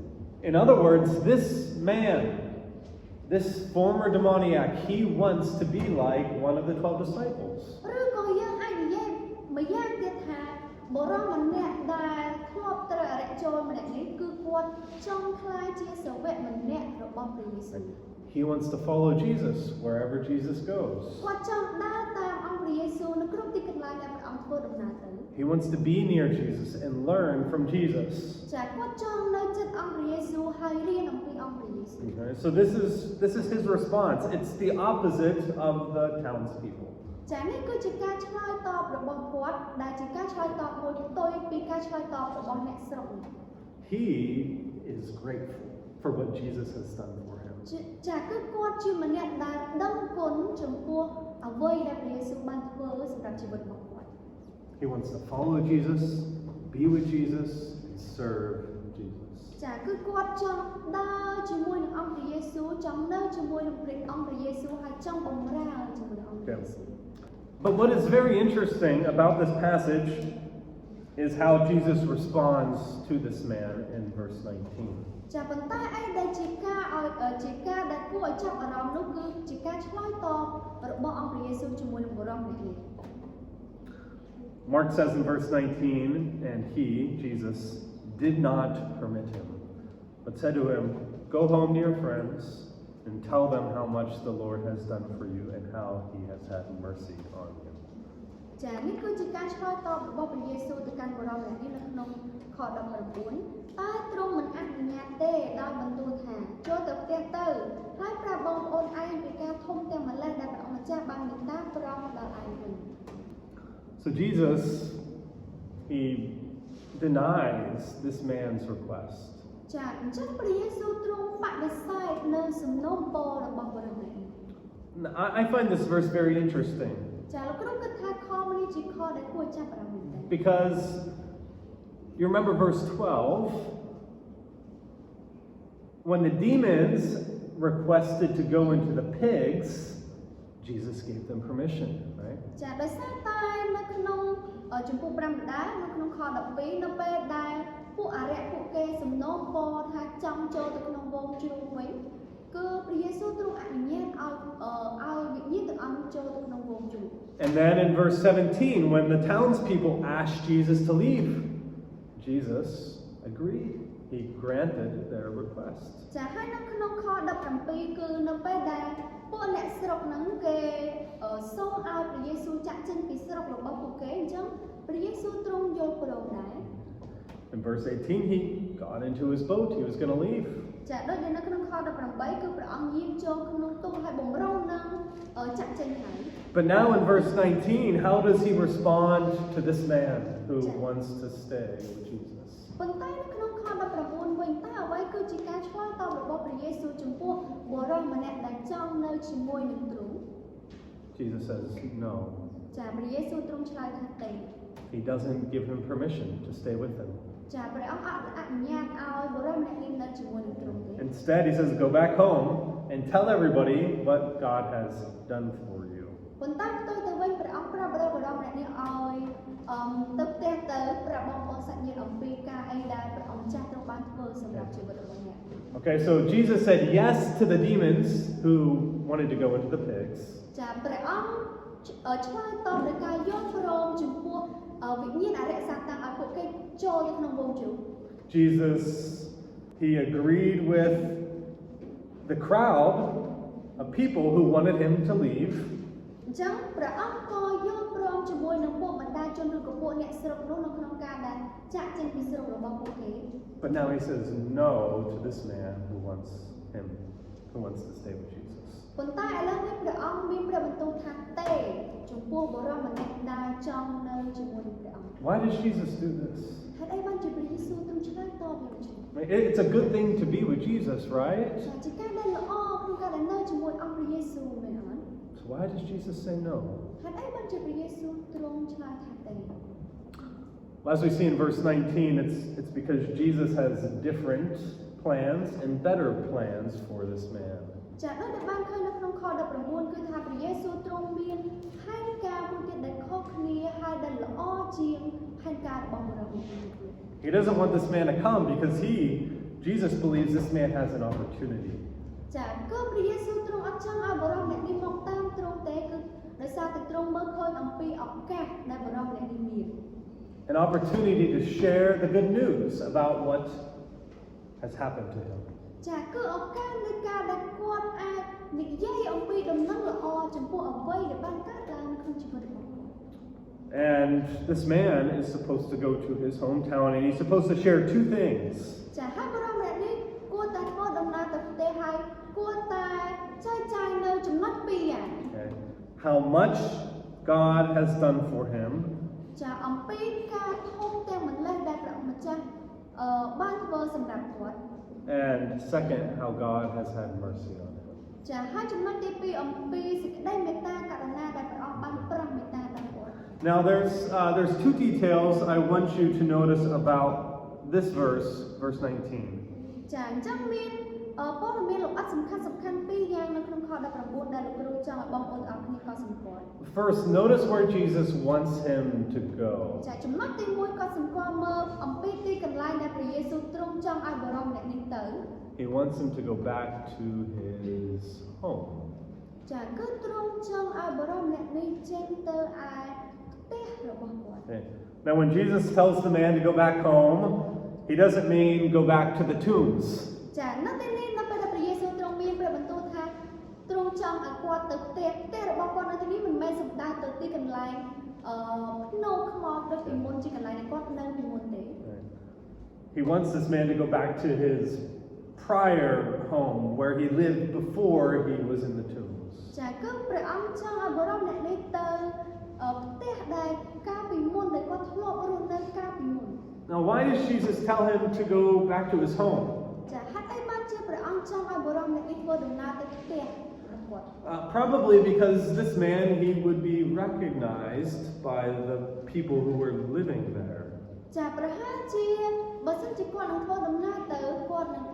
In other words, this man, this former demoniac, he wants to be like one of the 12 disciples. ឬក៏យើងអាចនិយាយម្យ៉ាងទៀតថាបុរសម្នាក់ដែលធ្លាប់ត្រូវអរិយចូលម្នាក់នេះគឺគាត់ចង់ខ្លាយជាសាវកម្នាក់របស់ព្រះយេស៊ូវ He wants to follow Jesus wherever Jesus goes. គាត់ចង់ដើរតាមអង្គព្រះយេស៊ូវនៅគ្រប់ទីកន្លែងដែលព្រះអង្គធ្វើដំណើរទៅ He wants to be near Jesus and learn from Jesus. ចាគាត់ចង់នៅជិតអង្គព្រះយេស៊ូវហើយរៀនអំពីអង្គព្រះយេស៊ូវ Okay, so this is his response. It's the opposite of the townspeople. ចានេះគឺជាការឆ្លើយតបរបស់គាត់ដែលជាការឆ្លើយតបមួយផ្ទុយពីការឆ្លើយតបរបស់អ្នកស្រុក He is grateful for what Jesus has done for him. ចាគឺគាត់ជាម្នាក់ដែលដឹងគុណចំពោះអ្វីដែលព្រះយេស៊ូវបានធ្វើសម្រាប់ជីវិតរបស់គាត់ He wants to follow Jesus, be with Jesus, serve Jesus. ចាគឺគាត់ចង់ដើរជាមួយនឹងអង្គព្រះយេស៊ូវចង់នៅជាមួយនឹងព្រះអង្គព្រះយេស៊ូវហើយចង់បម្រើជាមួយនឹងអង្គព្រះយេស៊ូវ But what is very interesting about this passage is how Jesus responds to this man in verse 19. ចាប៉ុន្តែឯដែលជាការដែលគួរឲ្យចាប់អារម្មណ៍នោះគឺជាការឆ្លើយតបរបស់អង្គព្រះយេស៊ូវជាមួយនឹងបុរសម្នាក់នេះ Mark says in verse 19, and he, Jesus, did not permit him, but said to him, "Go home to your friends and tell them how much the Lord has done for you and how he has had mercy on you." ចានេះគឺជាការឆ្លើយតបរបស់ព្រះយេស៊ូវទៅកាន់បុរសម្នាក់នេះនៅក្នុងខ19តែទ្រង់មិនអនុញ្ញាតទេដោយបន្ទូលថាចូលទៅផ្ទះទៅហើយប្រាប់បងប្អូនឯងពីការធំទាំងម្លេះដែលព្រះអង្គម្ចាស់បានមេត្តាប្រោសដល់ឯងវិញ So Jesus, he denies this man's request. ចាអញ្ចឹងព្រះយេស៊ូវទ្រង់បដិសេធនៅសំណូមពររបស់បុរសម្នាក់នេះ I find this verse very interesting ចាលោកគ្រូគិតថាខនេះជាខដែលគួរចាប់អារម្មណ៍មែនទេ because you remember verse 12, when the demons requested to go into the pigs, Jesus gave them permission, right? ចាដោយសារតែនៅក្នុងចំពោះ5ដដែលនៅក្នុងខ12នៅពេលដែលពួកអរិយពួកគេសំណូមពរថាចង់ចូលទៅក្នុងវងជ្រូកវិញគឺព្រះយេស៊ូវទ្រង់អនុញ្ញាតឲ្យវិញ្ញាណទាំងអស់នោះចូលទៅក្នុងវងជ្រូក And then in verse 17, when the townspeople asked Jesus to leave, Jesus agreed. He granted their request. ចាហើយនៅក្នុងខ17គឺនៅពេលដែលពួកអ្នកស្រុកហ្នឹងគេសូមឲ្យព្រះយេស៊ូវចាក់ចេញពីស្រុករបស់ពួកគេអញ្ចឹងព្រះយេស៊ូវទ្រង់យល់ព្រមដែរ In verse 18, he got into his boat. He was going to leave. ចាដូចនៅក្នុងខ18គឺព្រះអង្គយាងចូលក្នុងទូកហើយបំរុងនឹងចាក់ចេញហើយ But now in verse 19, how does he respond to this man who wants to stay with Jesus? ប៉ុន្តែនៅក្នុងខ19វិញតើអ្វីគឺជាការឆ្លើយតបរបស់ព្រះយេស៊ូវចំពោះបុរសម្នាក់ដែលចង់នៅជាមួយនឹងទ្រង់ Jesus says no. ចាព្រះយេស៊ូវទ្រង់ឆ្លើយថាទេ He doesn't give him permission to stay with him. ចាព្រះអង្គអនុញ្ញាតឲ្យបុរសម្នាក់នេះនៅជាមួយនឹងទ្រង់ទេ Instead, he says, go back home and tell everybody what God has done for you. ប៉ុន្តែផ្ទុយទៅវិញព្រះអង្គប្រាប់បុរសម្នាក់នេះឲ្យទៅផ្ទះទៅប្រាប់បងប្អូនសាច់ញាតិអំពីការអីដែលព្រះអង្គចាស់ទ្រង់បានធ្វើសម្រាប់ជីវិតរបស់អ្នក Okay, so Jesus said yes to the demons who wanted to go into the pigs. ចាព្រះអង្គឆ្លើយតបដោយការយល់ព្រមចំពោះវិញ្ញាណអរិយសាតាំងឲ្យពួកគេចូលទៅក្នុងវងជ្រូក Jesus, he agreed with the crowd of people who wanted him to leave. អញ្ចឹងព្រះអង្គក៏យល់ព្រមជាមួយនឹងពួកបណ្ដាជនឬក៏ពួកអ្នកស្រុកនោះនៅក្នុងការដែលចាក់ចេញពីស្រុករបស់ពួកគេ But now he says no to this man who wants to stay with Jesus. ប៉ុន្តែឥឡូវនេះព្រះអង្គមានព្រះបន្ទូលថាទេចំពោះបុរសម្នាក់ដែលចង់នៅជាមួយនឹងព្រះអង្គ Why does Jesus do this? ហេតុអីបានជាព្រះយេស៊ូវទ្រង់ឆ្លើយតបយ៉ាងនេះ It's a good thing to be with Jesus, right? ជាការដែលល្អក្នុងការដែលនៅជាមួយអង្គព្រះយេស៊ូវមែនអត់ So why does Jesus say no? ហេតុអីបានជាព្រះយេស៊ូវទ្រង់ឆ្លើយថាទេ As we see in verse 19, it's because Jesus has different plans and better plans for this man. ចាដូចដែលបានឃើញនៅក្នុងខ19គឺថាព្រះយេស៊ូវទ្រង់មានផែនការមួយទៀតដែលខុសគ្នាហើយដែលល្អជាងផែនការរបស់បុរសមួយទៀត He doesn't want this man to come because Jesus believes this man has an opportunity. ចាគឺព្រះយេស៊ូវទ្រង់អត់ចង់ឲ្យបុរសម្នាក់នេះមកតាមទ្រង់ទេគឺដោយសារតែទ្រង់មើលឃើញអំពីឱកាសដែលបុរសម្នាក់នេះមាន An opportunity to share the good news about what has happened to him. ចាគឺឱកាសនៃការដែលគាត់អាចនិយាយអំពីដំណឹងល្អចំពោះអ្វីដែលបានកើតឡើងនៅក្នុងជីវិតរបស់គាត់ And this man is supposed to go to his hometown and he's supposed to share two things. ចាហើយបុរសម្នាក់នេះគួរតែធ្វើដំណើរទៅផ្ទះហើយគួរតែចែកចាយនៅចំណុចពីរយ៉ាង Okay. How much God has done for him. ចាអំពីការធំទាំងម្លេះដែលព្រះម្ចាស់បានធ្វើសម្រាប់គាត់ And second, how God has had mercy on him. ចាហើយចំណុចទី2អំពីសេចក្តីមេត្តាករុណាដែលព្រះអង្គបានប្រោសមេត្តាដល់គាត់ Now there's two details I want you to notice about this verse 19. ចាអញ្ចឹងមានព័ត៌មានលម្អិតសំខាន់ពីរយ៉ាងនៅក្នុងខ19ដែលលោកគ្រូចង់ឲ្យបងប្អូនទាំងអស់គ្នាកត់សម្គាល់ First, notice where Jesus wants him to go. ចាចំណុចទី1កត់សម្គាល់មើលអំពីទីកន្លែងដែលព្រះយេស៊ូវទ្រង់ចង់ឲ្យបរិសុទ្ធអ្នកនេះទៅ He wants him to go back to his home. ចាគឺទ្រង់ចង់ឲ្យបរិសុទ្ធអ្នកនេះចេញទៅឯផ្ទះរបស់គាត់ Okay. Now, when Jesus tells the man to go back home, he doesn't mean go back to the tombs. ចានៅទីនេះនៅពេលដែលព្រះយេស៊ូវទ្រង់មានព្រះបន្ទូលថាទ្រង់ចង់ឲ្យគាត់ទៅផ្ទះរបស់គាត់នៅទីនេះមិនមែនសំដៅទៅទីកន្លែងភ្នំខ្មោចដូចពីមុនជាកន្លែងដែលគាត់នៅពីមុនទេ He wants this man to go back to his prior home where he lived before he was in the tombs. ចាគឺព្រះអង្គចង់ឲ្យបរិសុទ្ធអ្នកនេះទៅផ្ទះដែលកាលពីមុនដែលគាត់ធ្លាប់រស់នៅកាលពីមុន Now, why does Jesus tell him to go back to his home? ចាហេតុអីបានជាព្រះអង្គចង់ឲ្យបរិសុទ្ធអ្នកនេះធ្វើដំណើរទៅផ្ទះរបស់គាត់ Probably because this man, he would be recognized by the people who were living there. ចាប្រហែលជាបើសិនជាគាត់នឹងធ្វើដំណើរទៅគាត់នឹង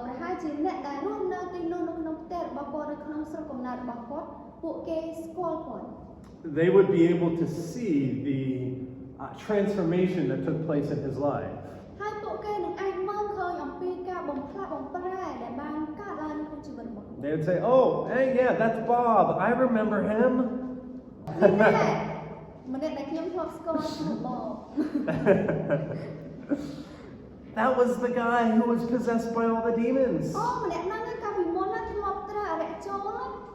ប្រហែលជាអ្នកដែលរស់នៅទីនោះនៅក្នុងផ្ទះរបស់គាត់ឬក្នុងស្រុកកំណើតរបស់គាត់ពួកគេស្គាល់គាត់ They would be able to see the transformation that took place in his life. ហើយពួកគេនឹងអាចមើលឃើញអំពីការបំផ្លាស់បំប្រែដែលបានកើតឡើងនៅក្នុងជីវិតរបស់គាត់ They would say, "Oh, hey, yeah, that's Bob. I remember him." ម្នាក់ដែលខ្ញុំធ្លាប់ស្គាល់គឺបង That was the guy who was possessed by all the demons. អូម្នាក់ហ្នឹងកាលពីមុនណាធ្លាប់ត្រូវអរិយចូល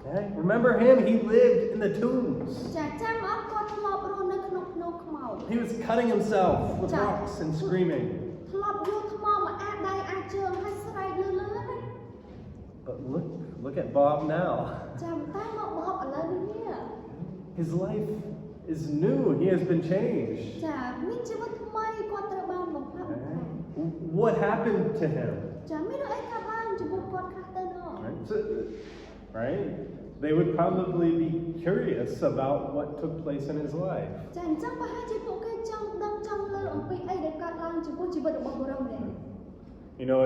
Okay, remember him? He lived in the tombs. ចាចាំអត់គាត់ធ្លាប់រស់នៅក្នុងភ្នំខ្មោច He was cutting himself with rocks and screaming. ធ្លាប់យកថ្មមកអាដៃអាចជើងហើយស្រែកលឺណា But look at Bob now. ចាំតែមកបបឥឡូវនេះ His life is new. He has been changed. ចាមានជីវិតថ្មីគាត់ត្រូវបានបំផ្លាស់បំប្រែ What happened to him? ចាមានអីកើតឡើងជាមួយគាត់ខ្លះទៅនោះ Right? They would probably be curious about what took place in his life. ចាអញ្ចឹងប្រហែលជាពួកគេចង់ដឹងចង់ឮអំពីអីដែលកើតឡើងជាមួយជីវិតរបស់បុរសម្នាក់នេះ You know,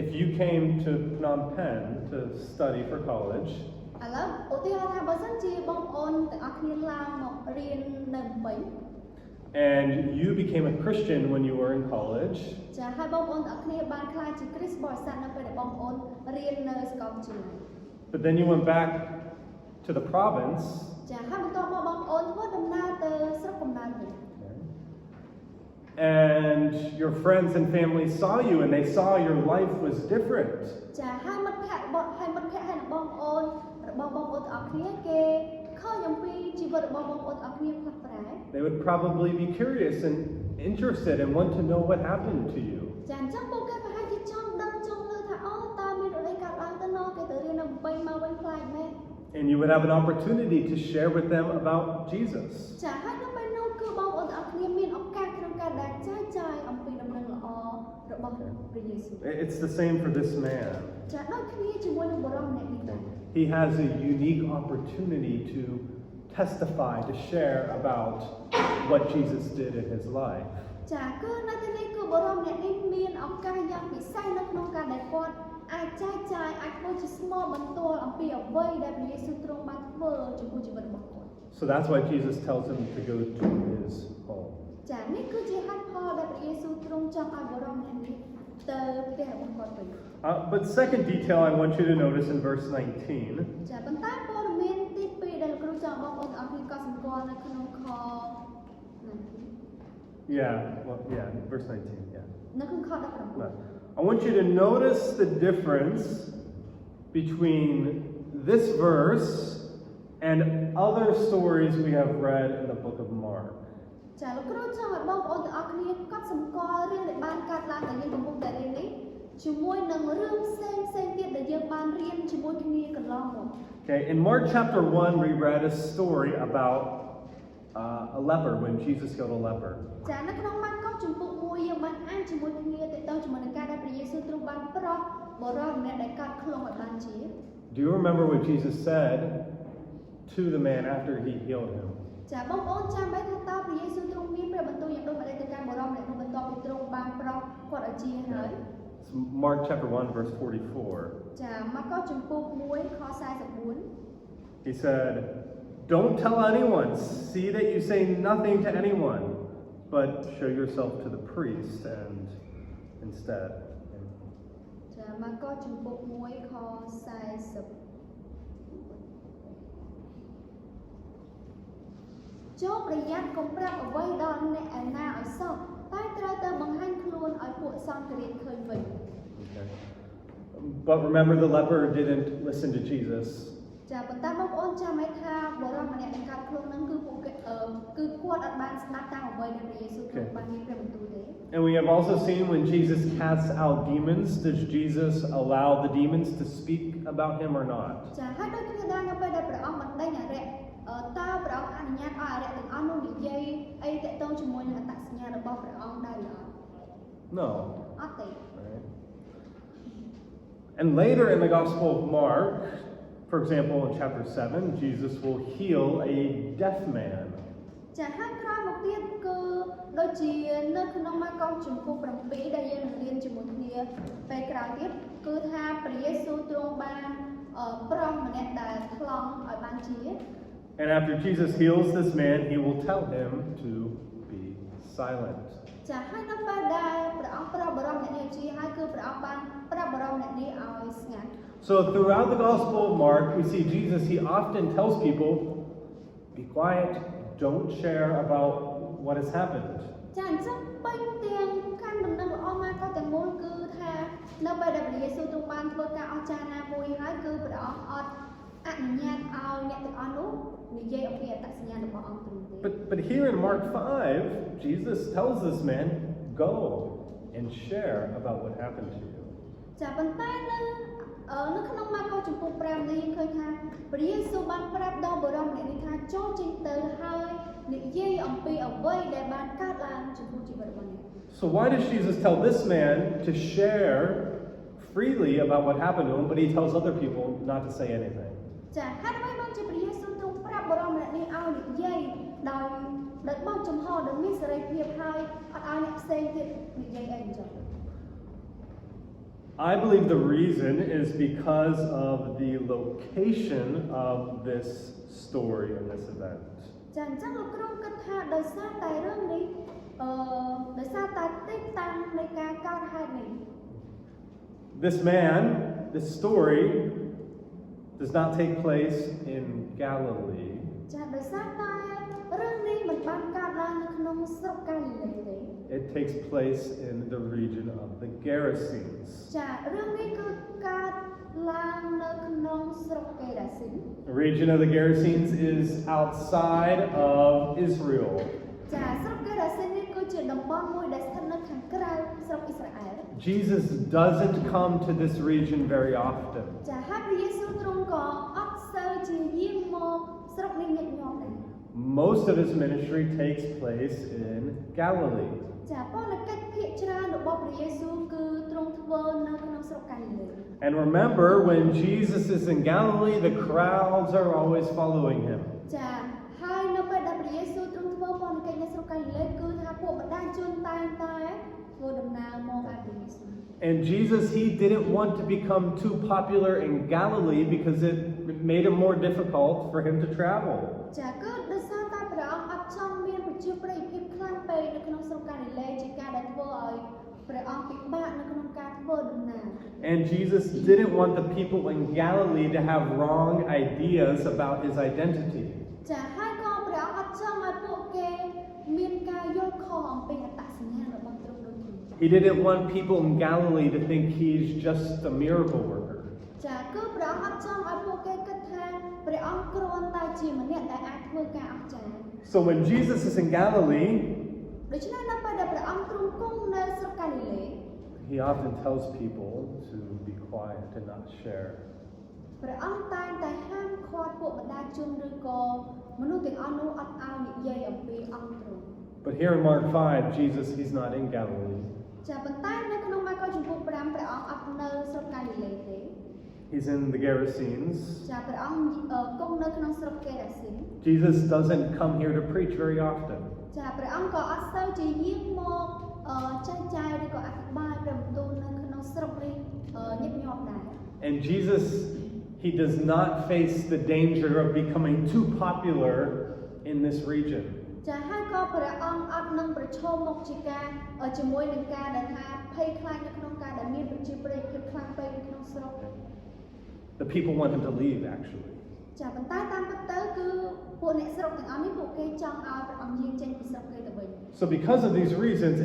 if you came to Phnom Penh to study for college, ឥឡូវឧទាហរណ៍ថាបើសិនជាបងប្អូនទាំងអស់គ្នាឡើងមករៀននៅភ្នំពេញ and you became a Christian when you were in college, ចាហើយបងប្អូនទាំងអស់គ្នាបានក្លាយជាគ្រីស្ទបរិស័ទនៅពេលដែលបងប្អូនរៀននៅសាកលវិទ្យាល័យ but then you went back to the province, ចាហើយបន្ទាប់មកបងប្អូនធ្វើដំណើរទៅស្រុកកំណើតវិញ and your friends and family saw you and they saw your life was different. ចាហើយមិត្តភ័ក្តិហើយនឹងបងប្អូនរបស់បងប្អូនទាំងអស់គ្នាគេឃើញអំពីជីវិតរបស់បងប្អូនទាំងអស់គ្នាផ្លាស់ប្រែ They would probably be curious and interested and want to know what happened to you. ចាអញ្ចឹងពួកគេប្រហែលជាចង់ដឹងចង់ឮថាអូតើមានរឿងអីកើតឡើងទៅណោះគេទៅរៀននៅភ្នំពេញមកវិញខ្លាចមែន And you would have an opportunity to share with them about Jesus. ចាហើយនៅពេលនោះគឺបងប្អូនទាំងអស់គ្នាមានឱកាសក្នុងការដែលចែកចាយអំពីដំណឹងល្អរបស់ព្រះយេស៊ូវ It's the same for this man. ចាដូចគ្នាជាមួយនឹងបុរសម្នាក់នេះដែរ He has a unique opportunity to testify, to share about what Jesus did in his life. ចាគឺនៅទីនេះគឺបុរសម្នាក់នេះមានឱកាសយ៉ាងពិសេសនៅក្នុងការដែលគាត់អាចចែកចាយអាចធ្វើជាស្មោបន្ទាល់អំពីអ្វីដែលព្រះយេស៊ូវទ្រង់បានធ្វើចំពោះជីវិតរបស់គាត់ So that's why Jesus tells him to go to his home. ចានេះគឺជាហេតុផលដែលព្រះយេស៊ូវទ្រង់ចង់ឲ្យបុរសម្នាក់នេះទៅផ្ទះរបស់គាត់វិញ But second detail I want you to notice in verse 19. ចាប៉ុន្តែព័ត៌មានទី2ដែលលោកគ្រូចង់បងប្អូនទាំងអស់គ្នាកត់សម្គាល់នៅក្នុងខ verse 19, yeah. នៅក្នុងខ I want you to notice the difference between this verse and other stories we have read in the book of Mark. ចាលោកគ្រូចង់ឲ្យបងប្អូនទាំងអស់គ្នាកត់សម្គាល់រឿងដែលបានកើតឡើងដែលយើងកំពុងតែរៀននេះជាមួយនឹងរឿងផ្សេងទៀតដែលយើងបានរៀនជាមួយគ្នាកន្លងមក Okay, in Mark chapter 1 we read a story about a leper when Jesus healed a leper. ចានៅក្នុងម៉ាកុសជំពូក1យើងបានអានជាមួយគ្នាទៅជាមួយនឹងការដែលព្រះយេស៊ូវទ្រង់បានប្រោសបុរសម្នាក់ដែលកើតខ្លងឲ្យបានជា Do you remember what Jesus said to the man after he healed him? ចាបងប្អូនចាំបែបថាតើព្រះយេស៊ូវទ្រង់មានព្រះបន្ទូលយ៉ាងដូចម្តេចទៅកាន់បរិសម្នាក់នោះបន្ទាប់ពីទ្រង់បានប្រោសគាត់ឲ្យជាហើយ Mark chapter 1 verse 44. ចាម៉ាកុសចំពោះ1ខ44 He said, "Don't tell anyone. See that you say nothing to anyone, but show yourself to the priest and instead." ចាម៉ាកុសចំពោះ1ខ40ចូលប្រយ័ត្នកុំប្រាប់អ្វីដល់អ្នកឯណាឲ្យសោះតែត្រូវទៅបង្ហាញខ្លួនឲ្យពួកសង្ឃរាជឃើញវិញ Okay. But remember, the leper didn't listen to Jesus. ចាប៉ុន្តែបងប្អូនចាំឲ្យថាបរិសម្នាក់ដែលកើតខ្លួនហ្នឹងគឺពួកគេគឺគាត់អត់បានស្ដាប់តាមអ្វីដែលព្រះយេស៊ូវទ្រង់បានមានព្រះបន្ទូលទេ And we have also seen when Jesus casts out demons, does Jesus allow the demons to speak about him or not? ចាហើយដូចគ្នាដែរនៅពេលដែលព្រះអង្គបណ្ដេញអារក្សតើព្រះអង្គអនុញ្ញាតឲ្យអារក្សទាំងអស់នោះនិយាយអីទាក់ទងជាមួយនឹងអត្តសញ្ញាណរបស់ព្រះអង្គដែរឬអត់ No. អត់ទេ Right? And later in the Gospel of Mark, for example, in chapter 7, Jesus will heal a deaf man. ចាហើយក្រោយមកទៀតគឺដូចជានៅក្នុងម៉ាកុសចំពោះ7ដែលយើងនឹងរៀនជាមួយគ្នាពេលក្រោយទៀតគឺថាព្រះយេស៊ូវទ្រង់បានប្រុសម្នាក់ដែលថ្លង់ឲ្យបានជា And after Jesus heals this man, he will tell him to be silent. ចាហើយនៅពេលដែលព្រះអង្គប្រាប់បរិសម្នាក់នេះជាហើយគឺព្រះអង្គបានប្រាប់បរិសម្នាក់នេះឲ្យស្ងាត់ So throughout the Gospel of Mark, we see Jesus, he often tells people, be quiet, don't share about what has happened. ចាអញ្ចឹងពេញទាំងកាន់ដំណឹងល្អមកក៏ទាំងមូលគឺថានៅពេលដែលព្រះយេស៊ូវទ្រង់បានធ្វើការអស្ចារ្យណាមួយហើយគឺព្រះអង្គអត់អនុញ្ញាតឲ្យអ្នកទាំងអស់នោះនិយាយអំពីអត្តសញ្ញាណរបស់អង្គទ្រង់ទេ But here in Mark 5, Jesus tells this man, go and share about what happened to you. ចាប៉ុន្តែនៅក្នុងម៉ាកុសចំពោះ5នេះឃើញថាព្រះយេស៊ូវបានប្រាប់ដល់បរិសម្នាក់នេះថាចូលចេញទៅហើយនិយាយអំពីអ្វីដែលបានកើតឡើងចំពោះជីវិតរបស់អ្នក So why does Jesus tell this man to share freely about what happened to him, but he tells other people not to say anything? ចាហើយអ្វីបានជាព្រះយេស៊ូវទ្រង់ប្រាប់បរិសម្នាក់នេះឲ្យនិយាយដោយបោះចំហដោយមានសេរីភាពហើយអត់ឲ្យអ្នកផ្សេងទៀតនិយាយអីអញ្ចឹង I believe the reason is because of the location of this story and this event. ចាអញ្ចឹងលោកគ្រូគិតថាដោយសារតែរឿងនេះដោយសារតែទីតាំងនៃការកើតហេតុនេះ This man, this story does not take place in Galilee. ចាដោយសារតែរឿងនេះមិនបានកើតឡើងនៅក្នុងស្រុកកាលីលេទេ It takes place in the region of the Gerasenes. ចារឿងនេះគឺកើតឡើងនៅក្នុងស្រុកកេរ៉ាស៊ីន The region of the Gerasenes is outside of Israel. ចាស្រុកកេរ៉ាស៊ីននេះគឺជាតំបន់មួយដែលស្ថិតនៅខាងក្រៅស្រុកអ៊ីស្រាអែល Jesus doesn't come to this region very often. ចាហើយព្រះយេស៊ូវទ្រង់ក៏អត់សូវជាយាងមកស្រុកនេះញឹកញាប់ដែរ Most of his ministry takes place in Galilee. ចាប៉ុន្តែកិច្ចភាគច្រើនរបស់ព្រះយេស៊ូវគឺទ្រង់ធ្វើនៅក្នុងស្រុកកាលីលេ And remember, when Jesus is in Galilee, the crowds are always following him. ចាហើយនៅពេលដែលព្រះយេស៊ូវទ្រង់ធ្វើផលកិច្ចនៅស្រុកកាលីលេគឺថាពួកបណ្ដាជនតែងតែធ្វើដំណើរមកឯព្រះយេស៊ូវ And Jesus, he didn't want to become too popular in Galilee because it made it more difficult for him to travel. ចាគឺដោយសារតែព្រះអង្គអត់ចង់មានប្រជាប្រិយភាពខ្លាំងពេកនៅក្នុងស្រុកកាលីលេជាការដែលធ្វើឲ្យព្រះអង្គពិបាកនៅក្នុងការធ្វើដំណើរ And Jesus didn't want the people in Galilee to have wrong ideas about his identity. ចាហើយក៏ព្រះអង្គអត់ចង់ឲ្យពួកគេមានការយល់ខុសអំពីអត្តសញ្ញាណរបស់ទ្រង់ដូចគ្នា He didn't want people in Galilee to think he's just a miracle worker. ចាគឺព្រះអង្គអត់ចង់ឲ្យពួកគេគិតថាព្រះអង្គគ្រាន់តែជាម្នាក់ដែលអាចធ្វើការអស្ចារ្យ So when Jesus is in Galilee, ដូច្នេះនៅពេលដែលព្រះអង្គទ្រង់គង់នៅស្រុកកាលីលេ he often tells people to be quiet and not share. ព្រះអង្គតែងតែហាមឃាត់ពួកបណ្ដាជនឬក៏មនុស្សទាំងអស់នោះអត់ឲ្យនិយាយអំពីអង្គទ្រង់ But here in Mark 5, Jesus, he's not in Galilee. ចាប៉ុន្តែនៅក្នុងម៉ាកុសចំពោះ5ព្រះអង្គអត់នៅស្រុកកាលីលេទេ He's in the Gerasenes. ចាព្រះអង្គគង់នៅក្នុងស្រុកកេរ៉ាស៊ីន Jesus doesn't come here to preach very often. ចាព្រះអង្គក៏អត់សូវជាយាងមកចែកចាយឬក៏អធិប្បាយព្រះបន្ទូលនៅក្នុងស្រុកនេះញឹកញាប់ដែរ And Jesus, he does not face the danger of becoming too popular in this region. ចាហើយក៏ព្រះអង្គអត់នឹងប្រឈមមុខជាមួយនឹងការដែលថាភ័យខ្លាចនៅក្នុងការដែលមានប្រជាប្រិយភាពខ្លាំងពេកនៅក្នុងស្រុក The people want him to leave, actually. ចាប៉ុន្តែតាមពិតទៅគឺពួកអ្នកស្រុកទាំងអស់នេះពួកគេចង់ឲ្យព្រះអង្គយាងចេញពីស្រុកគេទៅវិញ So because of these reasons,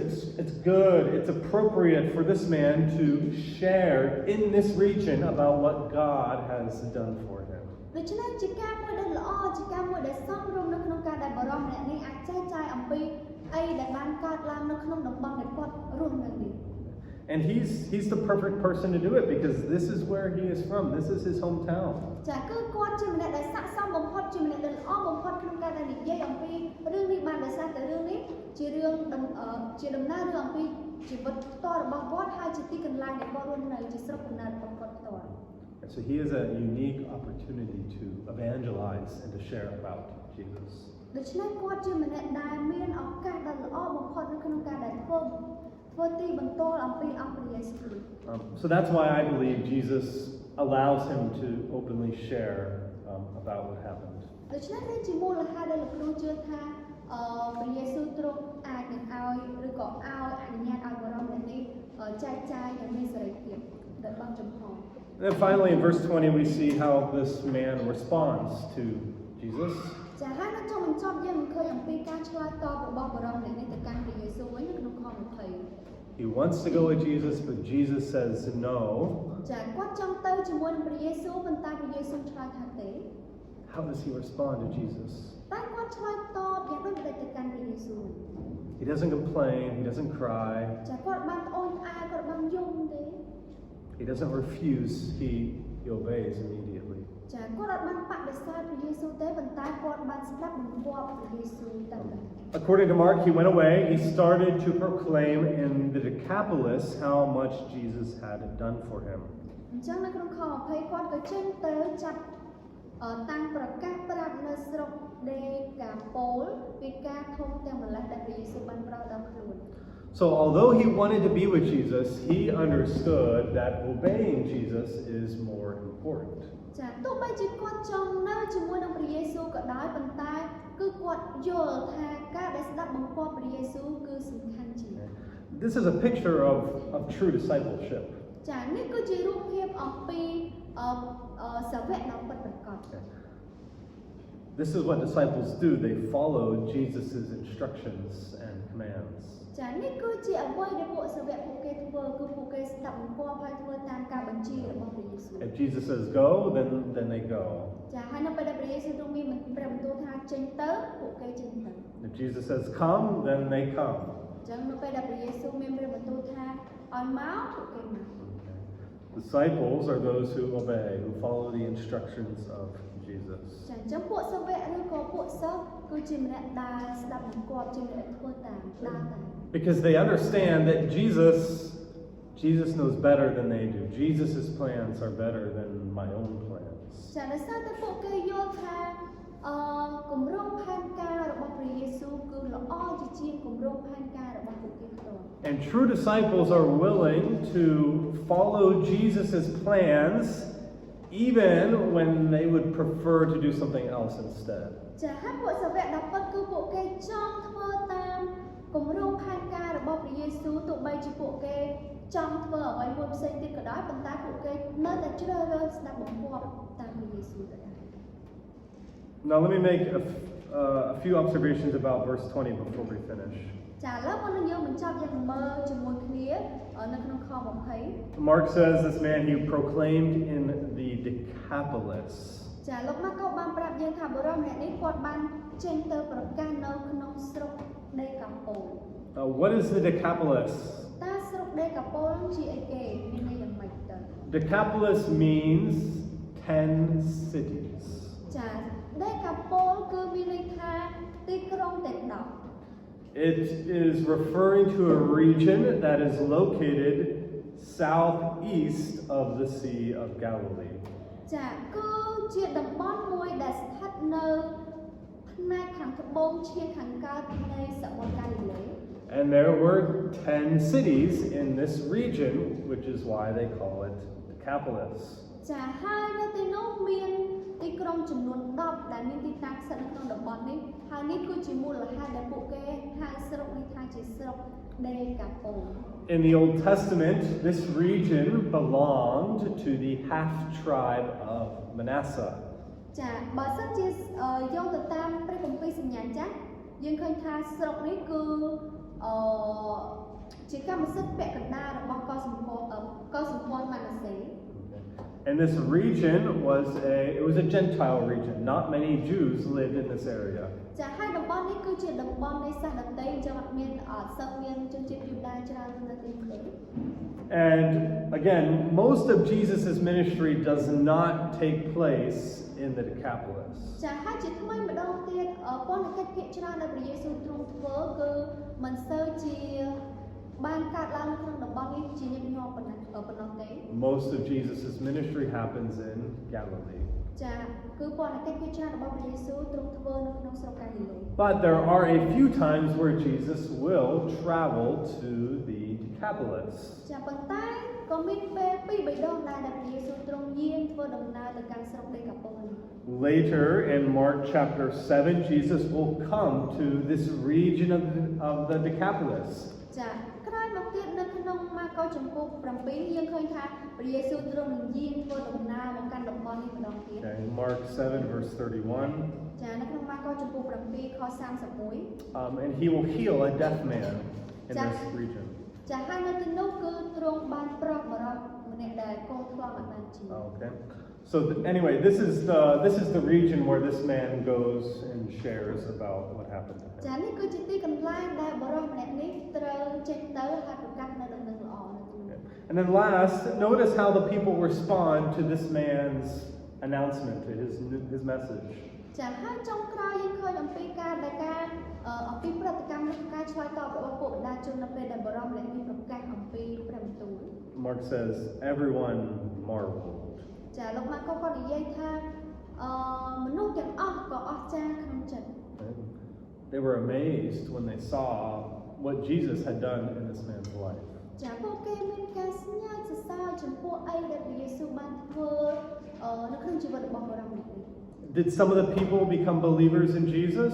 it's good, it's appropriate for this man to share in this region about what God has done for him. ដូច្នេះជាការមួយដែលល្អជាការមួយដែលសមរម្យនៅក្នុងការដែលបរិមម្នាក់នេះអាចចែកចាយអំពីអីដែលបានកើតឡើងនៅក្នុងតំបន់ដែលគាត់រស់នៅនេះ And he's the perfect person to do it because this is where he is from. This is his hometown. ចាគឺគាត់ជាម្នាក់ដែលស័ក្តិសមបំផុតជាម្នាក់ដែលល្អបំផុតក្នុងការដែលនិយាយអំពីរឿងនេះបានដោយសារតែរឿងនេះជារឿងជាដំណើររឿងអំពីជីវិតផ្ទាល់របស់គាត់ហើយជាទីកន្លែងដែលគាត់រស់នៅជាស្រុកកំណើតរបស់គាត់ផ្ទាល់ And so he has a unique opportunity to evangelize and to share about Jesus. ដូច្នេះគាត់ជាម្នាក់ដែលមានឱកាសដ៏ល្អបំផុតនៅក្នុងការដែលធ្វើទីបន្ទាល់អំពីអង្គព្រះយេស៊ូវគ្រីស្ទ So that's why I believe Jesus allows him to openly share about what happened. ដូច្នេះនេះជាមូលហេតុដែលលោកគ្រូជឿថាព្រះយេស៊ូវទ្រង់អាចនឹងឲ្យឬក៏ឲ្យអនុញ្ញាតឲ្យបរិមម្នាក់នេះចែកចាយយ៉ាងមានសេរីភាពដោយបើកចំហ And then finally in verse 20 we see how this man responds to Jesus. ចាហើយនៅtrongបញ្ចប់យើងឃើញអំពីការឆ្លើយតបរបស់បរិមម្នាក់នេះទៅកាន់ព្រះយេស៊ូវវិញនៅក្នុងខ20 He wants to go with Jesus, but Jesus says no. ចាគាត់ចង់ទៅជាមួយនឹងព្រះយេស៊ូវប៉ុន្តែព្រះយេស៊ូវឆ្លើយថាទេ How does he respond to Jesus? តែគាត់ឆ្លើយតបយ៉ាងដូចទៅកាន់ព្រះយេស៊ូវ He doesn't complain, he doesn't cry, ចាគាត់បានត្អូញត្អែគាត់បានយំទេ he doesn't refuse, he obeys immediately. ចាគាត់អត់បានបដិសេធព្រះយេស៊ូវទេប៉ុន្តែគាត់បានស្ដាប់បង្គាប់ព្រះយេស៊ូវតែម្ដង According to Mark, he went away, he started to proclaim in the Decapolis how much Jesus had done for him. អញ្ចឹងនៅក្នុងខ20គាត់ក៏ចេញទៅចាប់តាំងប្រកាសប្រាប់នៅស្រុកដេកាប៉ូលពីការធំទាំងម្លេះដែលព្រះយេស៊ូវបានប្រោសដល់ខ្លួន So although he wanted to be with Jesus, he understood that obeying Jesus is more important. ចាទោះបីជាគាត់ចង់នៅជាមួយនឹងព្រះយេស៊ូវក៏ដោយប៉ុន្តែគឺគាត់យល់ថាការដែលស្ដាប់បង្គាប់ព្រះយេស៊ូវគឺសំខាន់ជាង This is a picture of true discipleship. ចានេះគឺជារូបភាពអំពីសាវកដ៏ពិតប្រាកដ This is what disciples do. They follow Jesus' instructions and commands. ចានេះគឺជាអ្វីដែលពួកសាវកពួកគេធ្វើគឺពួកគេស្ដាប់បង្គាប់ហើយធ្វើតាមការបញ្ជារបស់ព្រះយេស៊ូវ If Jesus says go, then they go. ចាហើយនៅពេលដែលព្រះយេស៊ូវទ្រង់មានព្រះបន្ទូលថាចេញទៅពួកគេចេញទៅ If Jesus says come, then they come. អញ្ចឹងនៅពេលដែលព្រះយេស៊ូវមានព្រះបន្ទូលថាឲ្យមកពួកគេមក Disciples are those who obey, who follow the instructions of Jesus. ចាអញ្ចឹងពួកសាវកឬក៏ពួកសិស្សគឺជាម្នាក់ដែលស្ដាប់បង្គាប់ជាម្នាក់ធ្វើតាមដើរតាម Because they understand that Jesus knows better than they do. Jesus' plans are better than my own plans. ចាដោយសារតែពួកគេយល់ថាគម្រោងផែនការរបស់ព្រះយេស៊ូវគឺល្អជាជាងគម្រោងផែនការរបស់ពួកគេផ្ទាល់ And true disciples are willing to follow Jesus' plans even when they would prefer to do something else instead. ចាហើយពួកសាវកដ៏ពិតគឺពួកគេចង់ធ្វើតាមគម្រោងផែនការរបស់ព្រះយេស៊ូវទោះបីជាពួកគេចង់ធ្វើអ្វីមួយផ្សេងទៀតក៏ដោយប៉ុន្តែពួកគេនៅតែជ្រើសរើសស្ដាប់បង្គាប់តាមព្រះយេស៊ូវទៅដែរ Now let me make a few observations about verse 20 before we finish. ចាឥឡូវមុននឹងយើងបញ្ចប់យើងមើលជាមួយគ្នានៅក្នុងខ20 Mark says this man he proclaimed in the Decapolis. ចាលោកម៉ាកូបានប្រាប់យើងថាបុរសម្នាក់នេះគាត់បានចេញទៅប្រកាសនៅក្នុងស្រុកដេកាប៉ូល What is the Decapolis? តើស្រុកដេកាប៉ូលជាអីគេមានន័យយ៉ាងម៉េចទៅ Decapolis means 10 cities. ចាដេកាប៉ូលគឺមានន័យថាទីក្រុងទាំង10 It is referring to a region that is located southeast of the Sea of Galilee. ចាគឺជាតំបន់មួយដែលស្ថិតនៅ ផ្នែកខាងត្បូងឈាមខាងកើតនៃសមុទ្រកាលីលេ And there were 10 cities in this region, which is why they call it Decapolis. ចាហើយនៅទីនោះមានទីក្រុងចំនួន10ដែលមានទីតាំងស្ថិតនៅក្នុងតំបន់នេះហើយនេះគឺជាមូលហេតុដែលពួកគេហៅស្រុកនេះថាជាស្រុកដេកាប៉ូ In the Old Testament, this region belonged to the half tribe of Manasseh. ចាបើសិនជាយកទៅតាមព្រះគម្ពីរសញ្ញាចាស់យើងឃើញថាស្រុកនេះគឺជាកម្មសិទ្ធិពាក់កណ្ដាលរបស់កុលសម្ព័ន្ធម៉ាណាសេ And this region was a Gentile region. Not many Jews lived in this area. ចាហើយតំបន់នេះគឺជាតំបន់នៃសាសដតីអញ្ចឹងអត់មានសិស្សមានជនជាតិយូដាច្រើននៅទីនេះ And again, most of Jesus' ministry does not take place in the Decapolis. ចាហើយជាថ្មីម្ដងទៀតពន្ធកិច្ចភាគច្រើនដែលព្រះយេស៊ូវទ្រង់ធ្វើគឺមិនសូវជាបានកើតឡើងក្នុងតំបន់នេះជាញឹកញាប់ប៉ុណ្ណោះទេ Most of Jesus' ministry happens in Galilee. ចាគឺពន្ធកិច្ចភាគច្រើនរបស់ព្រះយេស៊ូវទ្រង់ធ្វើនៅក្នុងស្រុកកាលីលេ But there are a few times where Jesus will travel to the Decapolis. ចាប៉ុន្តែក៏មានពេលពីរបីដងដែរដែលព្រះយេស៊ូវទ្រង់យាងធ្វើដំណើរទៅកាន់ស្រុកដេកាប៉ូល Later in Mark chapter 7, Jesus will come to this region of the Decapolis. ចាក្រោយមកទៀតនៅក្នុងម៉ាកុសចំពោះ7យើងឃើញថាព្រះយេស៊ូវទ្រង់នឹងយាងធ្វើដំណើរមកកាន់តំបន់នេះម្ដងទៀត Okay, Mark 7 verse 31. ចានៅក្នុងម៉ាកុសចំពោះ7ខ31 And he will heal a deaf man in this region. ចាហើយនៅទីនោះគឺទ្រង់បានប្រោសបរិបម្នាក់ដែលកូនថ្លង់អត់បានជា Okay. So anyway, this is the region where this man goes and shares about what happened to him. ចានេះគឺជាទីកន្លែងដែលបរិបម្នាក់នេះត្រូវចេញទៅហើយប្រកាសនៅដំណឹងល្អនៅទីនោះ And then last, notice how the people respond to this man's announcement, to his message. ចាហើយចុងក្រោយយើងឃើញអំពីការអំពីប្រតិកម្មនៃការឆ្លើយតបរបស់ពួកបណ្ដាជននៅពេលដែលបរិបម្នាក់នេះប្រកាសអំពីព្រះបន្ទូល Mark says, everyone marveled. ចាលោកម៉ាកុសគាត់និយាយថាមនុស្សទាំងអស់ក៏អស្ចារ្យក្នុងចិត្ត They were amazed when they saw what Jesus had done in this man's life. ចាពួកគេមានការស្ញាញ់សរសើរចំពោះអីដែលព្រះយេស៊ូវបានធ្វើនៅក្នុងជីវិតរបស់បរិបម្នាក់នេះ Did some of the people become believers in Jesus?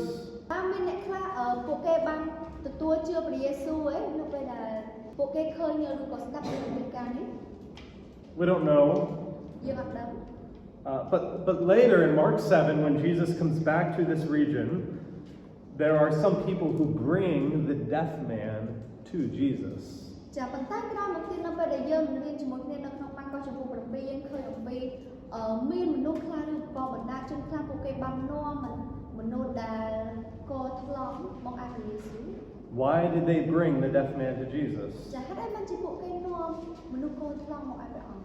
តាមមានអ្នកខ្លះពួកគេបានទទួលជឿព្រះយេស៊ូវនៅពេលដែលពួកគេឃើញឬក៏ស្ដាប់ពីការនេះ We don't know. យើងអត់ដឹង But later in Mark 7, when Jesus comes back to this region, there are some people who bring the deaf man to Jesus. ចាប៉ុន្តែក្រោយមកទៀតនៅពេលដែលយើងរៀនជាមួយគ្នានៅក្នុងម៉ាកុសចំពោះ7យើងឃើញអំពីមានមនុស្សខ្លះឬក៏បណ្ដាជនខ្លះពួកគេបាននាំមនុស្សដែលកថ្លង់មកឲ្យព្រះយេស៊ូវ Why did they bring the deaf man to Jesus? ចាហេតុអីបានជាពួកគេនាំមនុស្សកថ្លង់មកឲ្យព្រះអង្គ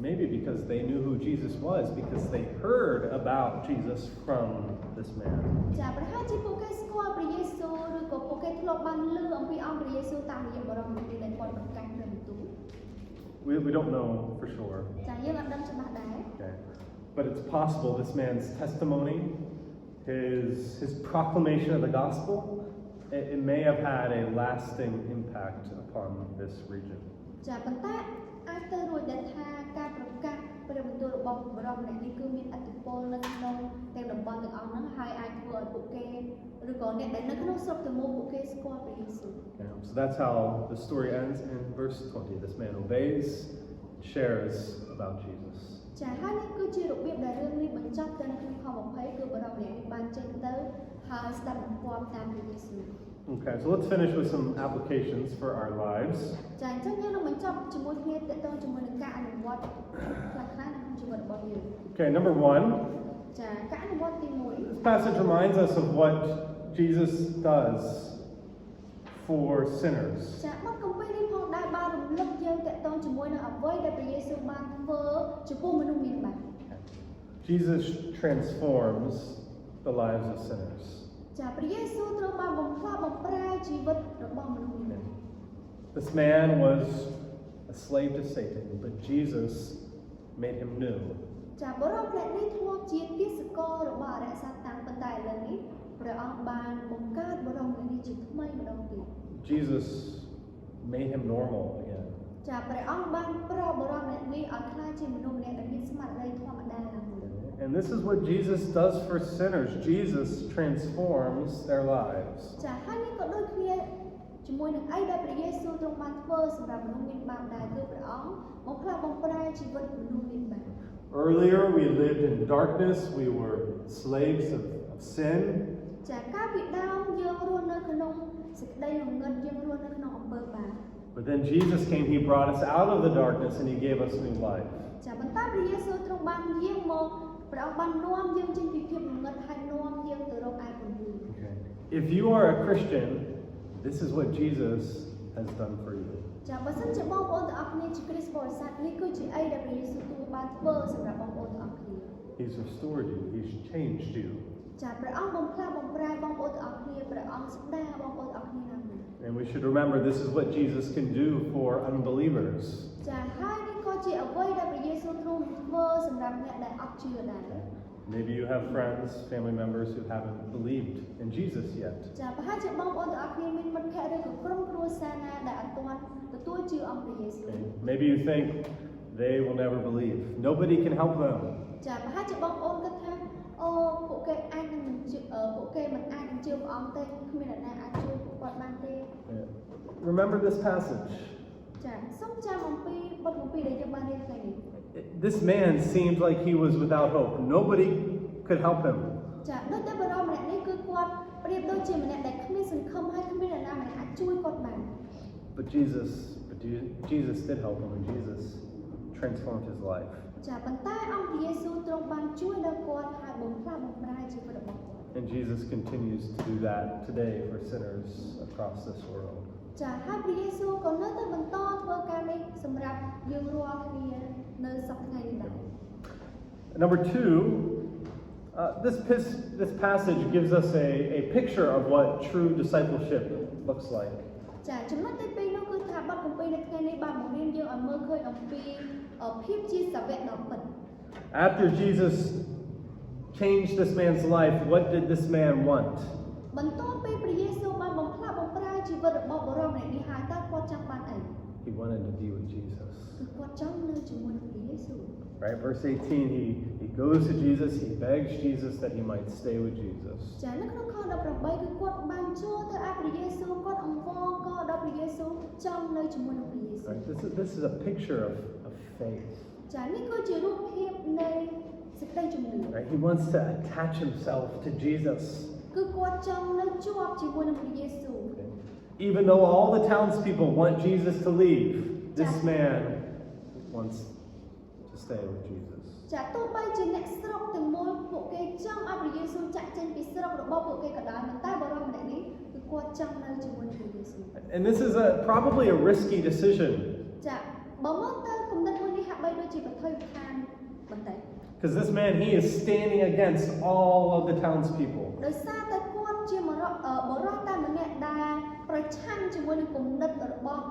Maybe because they knew who Jesus was, because they heard about Jesus from this man. ចាប្រហែលជាពួកគេស្គាល់ព្រះយេស៊ូវឬក៏ពួកគេធ្លាប់បានឮអំពីអង្គព្រះយេស៊ូវតាមរយៈបរិបទនេះដែលគាត់ប្រកាសព្រះបន្ទូល We don't know for sure. ចាយើងអត់ដឹងច្បាស់ដែរ Okay. But it's possible this man's testimony, his proclamation of the gospel, it may have had a lasting impact upon this region. ចាប៉ុន្តែអាចទៅរួចដែលថាការប្រកាសព្រះបន្ទូលរបស់បរិបម្នាក់នេះគឺមានឥទ្ធិពលនៅក្នុងទាំងតំបន់ទាំងអស់ហ្នឹងហើយអាចធ្វើឲ្យពួកគេឬក៏អ្នកដែលនៅក្នុងស្រុកទាំងមូលពួកគេស្គាល់ព្រះយេស៊ូវ So that's how the story ends in verse 20. This man obeys, shares about Jesus. ចាហើយនេះគឺជារបៀបដែលរឿងនេះបញ្ចប់ទៅនៅក្នុងខ20គឺបរិបម្នាក់នេះបានចេញទៅហើយស្ដាប់បង្គាប់តាមព្រះយេស៊ូវ Okay, so let's finish with some applications for our lives. ចាអញ្ចឹងយើងនឹងបញ្ចប់ជាមួយគ្នាទាក់ទងជាមួយនឹងការអនុវត្តខ្លះៗនៅក្នុងជីវិតរបស់យើង Okay, number 1. ចាការអនុវត្តទី1 This passage reminds us of what Jesus does for sinners. ចាបទគម្ពីរនេះផងដែរបានរំលឹកយើងទាក់ទងជាមួយនឹងអ្វីដែលព្រះយេស៊ូវបានធ្វើចំពោះមនុស្សមានបាប Jesus transforms the lives of sinners. ចាព្រះយេស៊ូវត្រូវបានបំផ្លាស់បំប្រែជីវិតរបស់មនុស្សមាន This man was a slave to Satan, but Jesus made him new. ចាបរិបទនេះធ្លាប់ជាទាសកររបស់អរិយសត្វតាំងប៉ុន្តែឥឡូវនេះព្រះអង្គបានបង្កើតបរិបទនេះជាថ្មីម្ដងទៀត Jesus made him normal again. ចាព្រះអង្គបានប្រោបរិបទនេះឲ្យក្លាយជាមនុស្សម្នាក់ដែលមានស្មារតីធម្មតាឡើងវិញ And this is what Jesus does for sinners. Jesus transforms their lives. ចាហើយនេះក៏ដូចគ្នាជាមួយនឹងអីដែលព្រះយេស៊ូវទ្រង់បានធ្វើសម្រាប់មនុស្សមានបាបដែរគឺព្រះអង្គមកផ្លាស់បំប្រែជីវិតមនុស្សមានបាប Earlier, we lived in darkness. We were slaves of sin. ចាកាលពីដើមយើងរស់នៅក្នុងសេចក្តីងងឹតយើងរស់នៅក្នុងអំពើបាប But then Jesus came, he brought us out of the darkness and he gave us new life. ចាប៉ុន្តែព្រះយេស៊ូវទ្រង់បានយាងមកព្រះអង្គបាននាំយើងចេញពីភាពងងឹតហើយនាំយើងទៅរកឯពន្លឺ Okay. If you are a Christian, this is what Jesus has done for you. ចាបើសិនជាបងប្អូនទាំងអស់គ្នាជាគ្រីស្ទបរិស័ទនេះគឺជាអីដែលព្រះយេស៊ូវទ្រង់បានធ្វើសម្រាប់បងប្អូនទាំងអស់គ្នា He's restored you. He's changed you. ចាព្រះអង្គបំផ្លាស់បំប្រែបងប្អូនទាំងអស់គ្នាព្រះអង្គស្ដារបងប្អូនទាំងអស់គ្នាឡើងវិញ And we should remember this is what Jesus can do for unbelievers. ចាហើយនេះក៏ជាអ្វីដែលព្រះយេស៊ូវទ្រង់ធ្វើសម្រាប់អ្នកដែលអត់ជឿដែរ Maybe you have friends, family members who haven't believed in Jesus yet. ចាប្រហែលជាបងប្អូនទាំងអស់គ្នាមានមិត្តភក្តិឬក៏ក្រុមគ្រួសារណាដែលអត់ទាន់ទទួលជឿអង្គព្រះយេស៊ូវ Okay. Maybe you think they will never believe. Nobody can help them. ចាប្រហែលជាបងប្អូនគិតថាអូពួកគេអាចនឹងពួកគេមិនអាចនឹងជឿព្រះអង្គទេគ្មានអ្នកណាអាចជួយពួកគាត់បានទេ Yeah. Remember this passage. ចាសូមចាំអំពីបទគម្ពីរដែលយើងបានរៀនថ្ងៃនេះ This man seemed like he was without hope. Nobody could help him. ចាដូចតែបរិបទម្នាក់នេះគឺគាត់ប្រៀបដូចជាម្នាក់ដែលគ្មានសង្ឃឹមហើយគ្មានអ្នកណាម្នាក់អាចជួយគាត់បាន But Jesus did help him, and Jesus transformed his life. ចាប៉ុន្តែអង្គព្រះយេស៊ូវទ្រង់បានជួយដល់គាត់ហើយបំផ្លាស់បំប្រែជីវិតរបស់គាត់ And Jesus continues to do that today for sinners across this world. ចាហើយព្រះយេស៊ូវក៏នៅតែបន្តធ្វើការនេះសម្រាប់យើងរាល់គ្នានៅសប្តាហ៍នេះដែរ Number two, this passage gives us a picture of what true discipleship looks like. ចាចំណុចទី2នោះគឺថាបទគម្ពីរនៅថ្ងៃនេះបានបង្រៀនយើងឲ្យមើលឃើញអំពីភាពជាសាវកដ៏ពិត After Jesus changed this man's life, what did this man want? បន្ទាប់ពីព្រះយេស៊ូវបានបំផ្លាស់បំប្រែជីវិតរបស់បុរសម្នាក់នេះហើយតើគាត់ចង់បានអី He wanted to be with Jesus. គឺគាត់ចង់នៅជាមួយនឹងព្រះយេស៊ូវ Right, verse 18, he goes to Jesus, he begs Jesus that he might stay with Jesus. ចានៅក្នុងខ18គឺគាត់បានចូលទៅឯព្រះយេស៊ូវគាត់អង្វរកដល់ព្រះយេស៊ូវចង់នៅជាមួយនឹងព្រះយេស៊ូវ Right, this is a picture of faith. ចានេះគឺជារូបភាពនៃសេចក្តីជំនឿ Right, he wants to attach himself to Jesus. គឺគាត់ចង់នៅជាប់ជាមួយនឹងព្រះយេស៊ូវ Okay. Even though all the townspeople want Jesus to leave, this man wants to stay with Jesus. ចាទោះបីជាអ្នកស្រុកទាំងមូលពួកគេចង់ឲ្យព្រះយេស៊ូវចាក់ចេញពីស្រុករបស់ពួកគេក៏ដោយប៉ុន្តែបរិបទម្នាក់នេះគឺគាត់ចង់នៅជាមួយនឹងព្រះយេស៊ូវ And this is probably a risky decision. ចាបើមកទៅគំនិតមួយនេះហាក់បីដូចជាប្រថុយប្រថានបន្តិច Because this man, he is standing against all of the townspeople. ដោយសារតែគាត់ជាបរិបទតែម្នាក់ដែលប្រឆាំងជាមួយនឹងគំនិតរបស់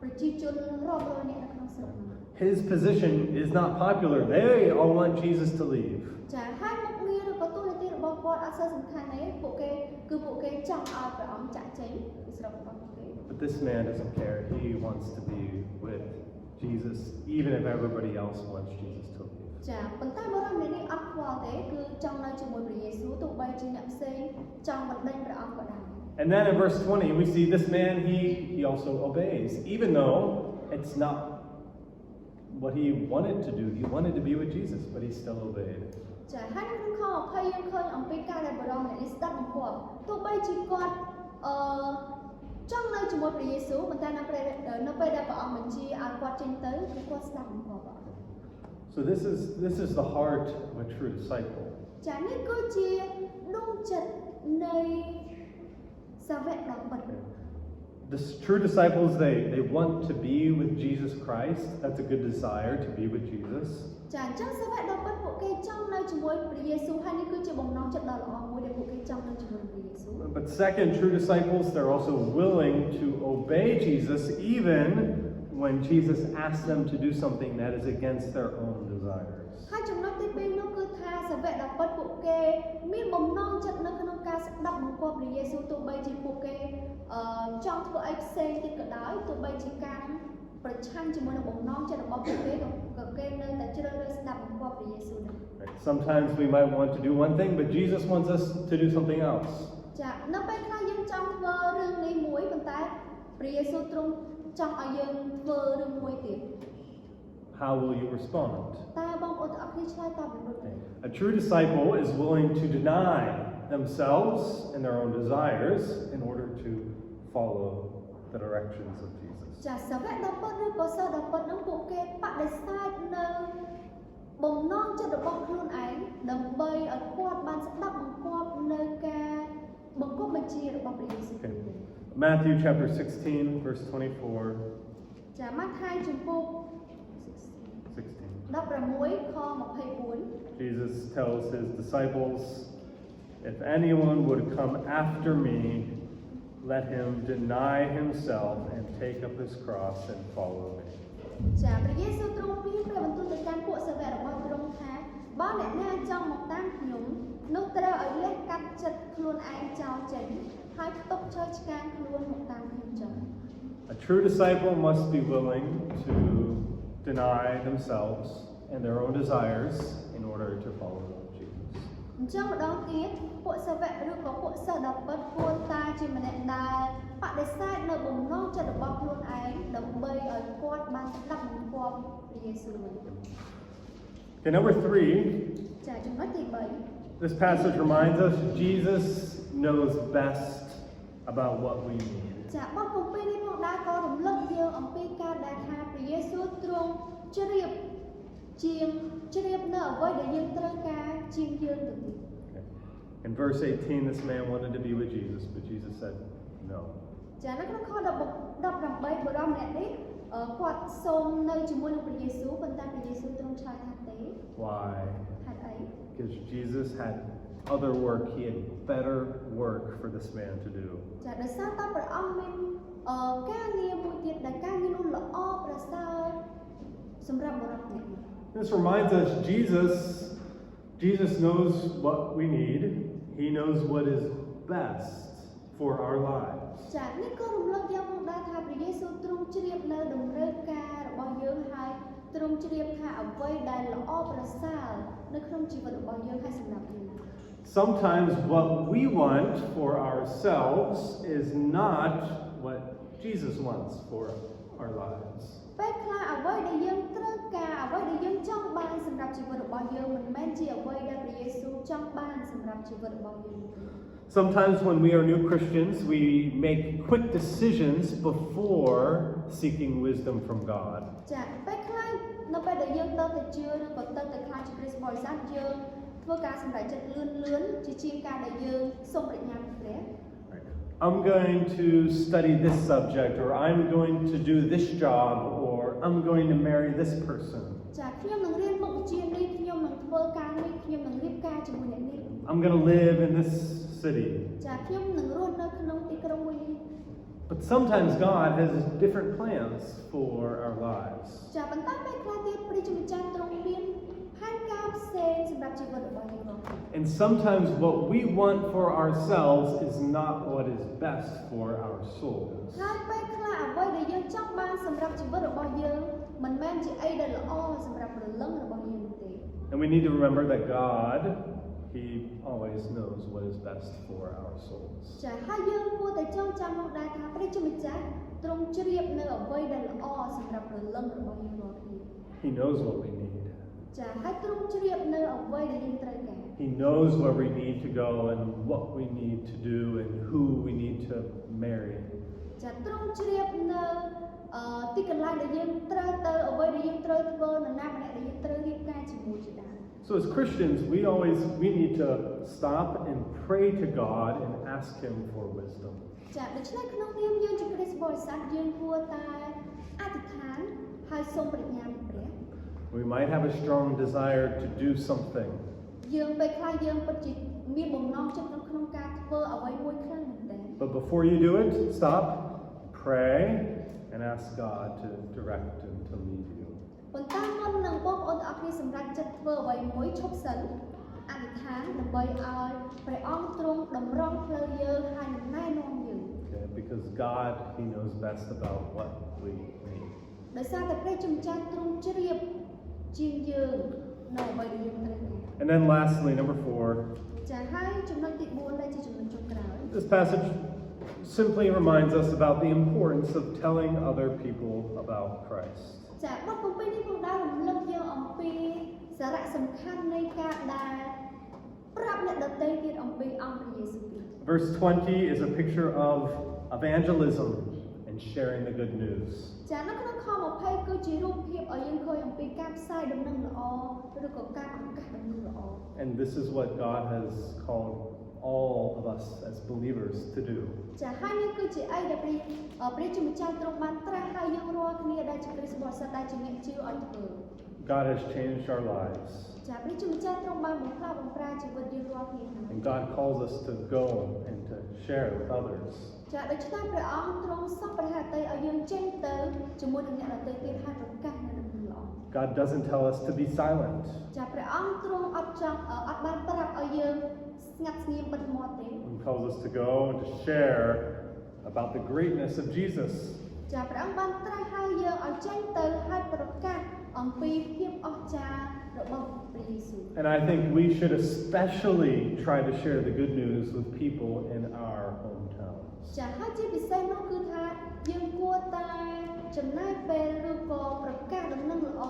ប្រជាជនរាប់រយនាក់នៅក្នុងស្រុកនោះ His position is not popular. They all want Jesus to leave. ចាហើយមុខងារឬក៏ទូនាទីរបស់គាត់អត់សូវសំខាន់ទេពួកគេចង់ឲ្យព្រះអង្គចាក់ចេញពីស្រុករបស់ពួកគេ But this man doesn't care. He wants to be with Jesus, even if everybody else wants Jesus to leave. ចាប៉ុន្តែបរិបទនេះអត់ខ្វល់ទេគឺចង់នៅជាមួយព្រះយេស៊ូវទោះបីជាអ្នកផ្សេងចង់បណ្ដេញព្រះអង្គក៏ដោយ And then in verse 20, we see this man, he also obeys. Even though it's not what he wanted to do. He wanted to be with Jesus, but he still obeyed. ចាហើយក្នុងខ20យើងឃើញអំពីការដែលបរិបទនេះស្ដាប់បង្គាប់ទោះបីជាគាត់ចង់នៅជាមួយព្រះយេស៊ូវប៉ុន្តែនៅពេលដែលព្រះអង្គបញ្ជាឲ្យគាត់ចេញទៅគឺគាត់ស្ដាប់បង្គាប់ So this is the heart of a true disciple. ចានេះគឺជាដួងចិត្តនៃសាវកដ៏ពិត The true disciples, they want to be with Jesus Christ. That's a good desire, to be with Jesus. ចាអញ្ចឹងសាវកដ៏ពិតពួកគេចង់នៅជាមួយព្រះយេស៊ូវហើយនេះគឺជាបំណងចិត្តដ៏ល្អមួយដែលពួកគេចង់នៅជាមួយព្រះយេស៊ូវ But second, true disciples, they're also willing to obey Jesus even when Jesus asks them to do something that is against their own desires. ហើយចំណុចទី វៈដល់ពិតពួកគេមានបំណងចិត្តនៅក្នុងការស្ដាប់បង្គាប់ព្រះយេស៊ូវទោះបីជាពួកគេចង់ធ្វើអីផ្សេងទៀតក៏ដោយទោះបីជាការប្រឆាំងជាមួយនឹងបំណងចិត្តរបស់ពួកគេក៏គេនៅតែជ្រើសរើសស្ដាប់បង្គាប់ព្រះយេស៊ូវដែរ Sometimes we might want to do one thing, but Jesus wants us to do something else. ចានៅពេលខ្លះយើងចង់ធ្វើរឿងនេះមួយប៉ុន្តែព្រះយេស៊ូវទ្រង់ចង់ឲ្យយើងធ្វើរឿងមួយទៀត How will you respond? តើបងប្អូនទាំងអស់គ្នាឆ្លើយតបយ៉ាងដូចម្តេច A true disciple is willing to deny themselves and their own desires in order to follow the directions of Jesus. ចាសាវកដល់ពិតឬក៏សិស្សដល់ពិតនឹងពួកគេបដិសេធនៅបំណងចិត្តរបស់ខ្លួនឯងដើម្បីឲ្យគាត់បានស្ដាប់បង្គាប់នៅការបង្គាប់បញ្ជារបស់ព្រះយេស៊ូវ Matthew chapter 16, verse 24. ចាម៉ាថាយជំពូក 16 ខ24 Jesus tells his disciples, if anyone would come after me, let him deny himself and take up his cross and follow me. ចាព្រះយេស៊ូវទ្រង់មានព្រះបន្ទូលទៅកាន់ពួកសាវករបស់ទ្រង់ថាបើអ្នកណាចង់មកតាមខ្ញុំនោះត្រូវឲ្យលះកាត់ចិត្តខ្លួនឯងចោលចេញហើយផ្ទុកឈើឆ្កាងខ្លួនមកតាមខ្ញុំចុះ A true disciple must be willing to deny themselves and their own desires in order to follow Jesus. អញ្ចឹងម្ដងទៀតពួកសាវកឬក៏ពួកសិស្សដល់ពិតគួរតែជាម្នាក់ដែលបដិសេធនៅបំណងចិត្តរបស់ខ្លួនឯងដើម្បីឲ្យគាត់បានស្ដាប់បង្គាប់ព្រះយេស៊ូវវិញ Okay, number 3. ចាចំណុចទី3 This passage reminds us Jesus knows best about what we need. ចាបទគម្ពីរនេះផងដែរក៏រំលឹកយើងអំពីការដែលថាព្រះយេស៊ូវទ្រង់ជ្រាបនៅអ្វីដែលយើងត្រូវការជាងយើងទៅទៀត In verse 18, this man wanted to be with Jesus, but Jesus said, no. ចានៅក្នុងខ18បុរសម្នាក់នេះគាត់សូមនៅជាមួយនឹងព្រះយេស៊ូវប៉ុន្តែព្រះយេស៊ូវទ្រង់ឆ្លើយថាទេ Why? ហេតុអី Because Jesus had other work. He had better work for this man to do. ចាដោយសារតែព្រះអង្គមានការងារមួយទៀតដែលការងារនោះល្អប្រសើរសម្រាប់បុរសម្នាក់នេះ This reminds us Jesus knows what we need. He knows what is best for our lives. ចានេះក៏រំលឹកយើងផងដែរថាព្រះយេស៊ូវទ្រង់ជ្រាបនៅតម្រូវការរបស់យើងហើយទ្រង់ជ្រាបថាអ្វីដែលល្អប្រសើរនៅក្នុងជីវិតរបស់យើងហើយសម្រាប់យើង Sometimes what we want for ourselves is not what Jesus wants for our lives. ពេលខ្លះអ្វីដែលយើងត្រូវការអ្វីដែលយើងចង់បានសម្រាប់ជីវិតរបស់យើងមិនមែនជាអ្វីដែលព្រះយេស៊ូវចង់បានសម្រាប់ជីវិតរបស់យើង Sometimes when we are new Christians, we make quick decisions before seeking wisdom from God. ចាពេលខ្លះនៅពេលដែលយើងទៅជឿឬក៏ទៅខ្លាចជាគ្រីស្ទបរិស័ទយើងធ្វើការសម្រេចចិត្តលឿនជាជាងការដែលយើងសូមប្រាជ្ញាពីព្រះ I'm going to study this subject, or I'm going to do this job, or I'm going to marry this person. ចាខ្ញុំនឹងរៀនមុខវិជ្ជានេះខ្ញុំនឹងធ្វើការនេះខ្ញុំនឹងរៀបការជាមួយអ្នកនេះ I'm going to live in this city. ចាខ្ញុំនឹងរស់នៅក្នុងទីក្រុងមួយនេះ But sometimes God has different plans for our lives. ចាប៉ុន្តែពេលខ្លះទៀតព្រះជាម្ចាស់ទ្រង់មានផែនការផ្សេងសម្រាប់ជីវិតរបស់យើង And sometimes what we want for ourselves is not what is best for our souls. ហើយពេលខ្លះអ្វីដែលយើងចង់បានសម្រាប់ជីវិតរបស់យើងមិនមែនជាអីដែលល្អសម្រាប់ព្រលឹងរបស់យើងទេ And we need to remember that God, He always knows what is best for our souls. ចាហើយយើងគួរតែចងចាំនោះដែរថាព្រះជាម្ចាស់ទ្រង់ជ្រាបនៅអ្វីដែលល្អសម្រាប់ព្រលឹងរបស់យើងរាល់គ្នា He knows what we need. ចាហើយទ្រង់ជ្រាបនៅអ្វីដែលយើងត្រូវការ He knows where we need to go and what we need to do and who we need to marry. ចាទ្រង់ជ្រាបនៅទីកន្លែងដែលយើងត្រូវទៅអ្វីដែលយើងត្រូវធ្វើនរណាម្នាក់ដែលយើងត្រូវរៀបការជាមួយជាដើម So as Christians, we need to stop and pray to God and ask Him for wisdom. ចាដូច្នេះក្នុងនាមយើងជាគ្រីស្ទបរិស័ទយើងគួរតែអធិដ្ឋានហើយសូមប្រាជ្ញាពីព្រះ We might have a strong desire to do something. យើងពេលខ្លះយើងពិតជាមានបំណងចិត្តក្នុងការធ្វើអ្វីមួយខ្លាំងមែនទែន But before you do it, stop, pray, and ask God to direct and to lead you. ប៉ុន្តែមុននឹងបងប្អូនទាំងអស់គ្នាសម្រេចចិត្តធ្វើអ្វីមួយឈប់សិន អធិដ្ឋានដើម្បីឲ្យព្រះអង្គទ្រង់តម្រង់ផ្លូវយើងហើយនឹងណែនាំយើង Okay, because God, He knows best about what we need. ដោយសារតែព្រះជាម្ចាស់ទ្រង់ជ្រាបជាងយើងនៅអ្វីដែលយើងត្រូវការ And then lastly, number 4, ចាហើយចំណុចទី4ដែលជាចំណុចចុងក្រោយ this passage simply reminds us about the importance of telling other people about Christ. ចាបទគម្ពីរនេះផងដែររំលឹកយើងអំពីសារៈសំខាន់នៃការដែលប្រាប់អ្នកដទៃទៀតអំពីអង្គព្រះយេស៊ូវគ្រីស្ទ Verse 20 is a picture of evangelism and sharing the good news. ចានៅក្នុងខ20គឺជារូបភាពឲ្យយើងឃើញអំពីការផ្សាយដំណឹងល្អឬក៏ការប្រកាសដំណឹងល្អ And this is what God has called all of us as believers to do. ចាហើយនេះគឺជាអីដែលព្រះជាម្ចាស់ទ្រង់បានត្រាស់ឲ្យយើងរាល់គ្នាដែលជាគ្រីស្ទបរិសុទ្ធដែលជាអ្នកជឿឲ្យធ្វើ God has changed our lives. ចាព្រះជាម្ចាស់ទ្រង់បានបំផ្លាស់បំប្រែជីវិតយើងរាល់គ្នាហើយ And God calls us to go and to share with others. ចាដូច្នេះព្រះអង្គទ្រង់សពព្រះហត្ថីឲ្យយើងចេញទៅជាមួយនឹងអ្នកដទៃទៀតហើយប្រកាសនៅដំណឹងល្អ God doesn't tell us to be silent. ចាព្រះអង្គទ្រង់អត់បានប្រាប់ឲ្យយើងស្ងាត់ស្ងៀមបិទមាត់ទេ He calls us to go and to share about the greatness of Jesus. ចាព្រះអង្គបានត្រាស់ឲ្យយើងឲ្យចេញទៅហើយប្រកាសអំពីភាពអស្ចារ្យរបស់ព្រះយេស៊ូវ And I think we should especially try to share the good news with people in our hometowns. ចាហើយជាពិសេសនោះគឺថាយើងគួរតែចំណាយពេលឬក៏ប្រកាសដំណឹងល្អ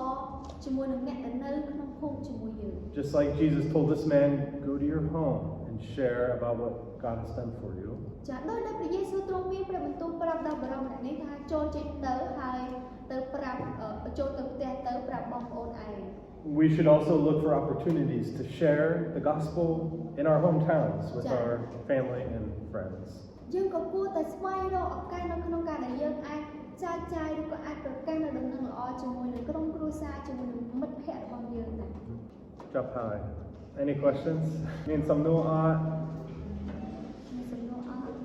ជាមួយនឹងអ្នកដែលនៅក្នុងភូមិជាមួយយើង Just like Jesus told this man, go to your home and share about what God has done for you. ចាដោយដែលព្រះយេស៊ូវទ្រង់មានព្រះបន្ទូលប្រាប់ដល់បរិមម្នាក់នេះថាចូលចេញទៅហើយទៅប្រាប់ចូលទៅផ្ទះទៅប្រាប់បងប្អូនឯង We should also look for opportunities to share the gospel in our hometowns with our family and friends. យើងក៏គួរតែស្វែងរកឱកាសនៅក្នុងការដែលយើងអាចចែកចាយឬក៏អាចប្រកាសនៅដំណឹងល្អជាមួយនឹងក្រុមគ្រួសារជាមួយនឹងមិត្តភ័ក្តិរបស់យើងដែរ Drop high. Any questions? Need some new art? មានសំណួរអត់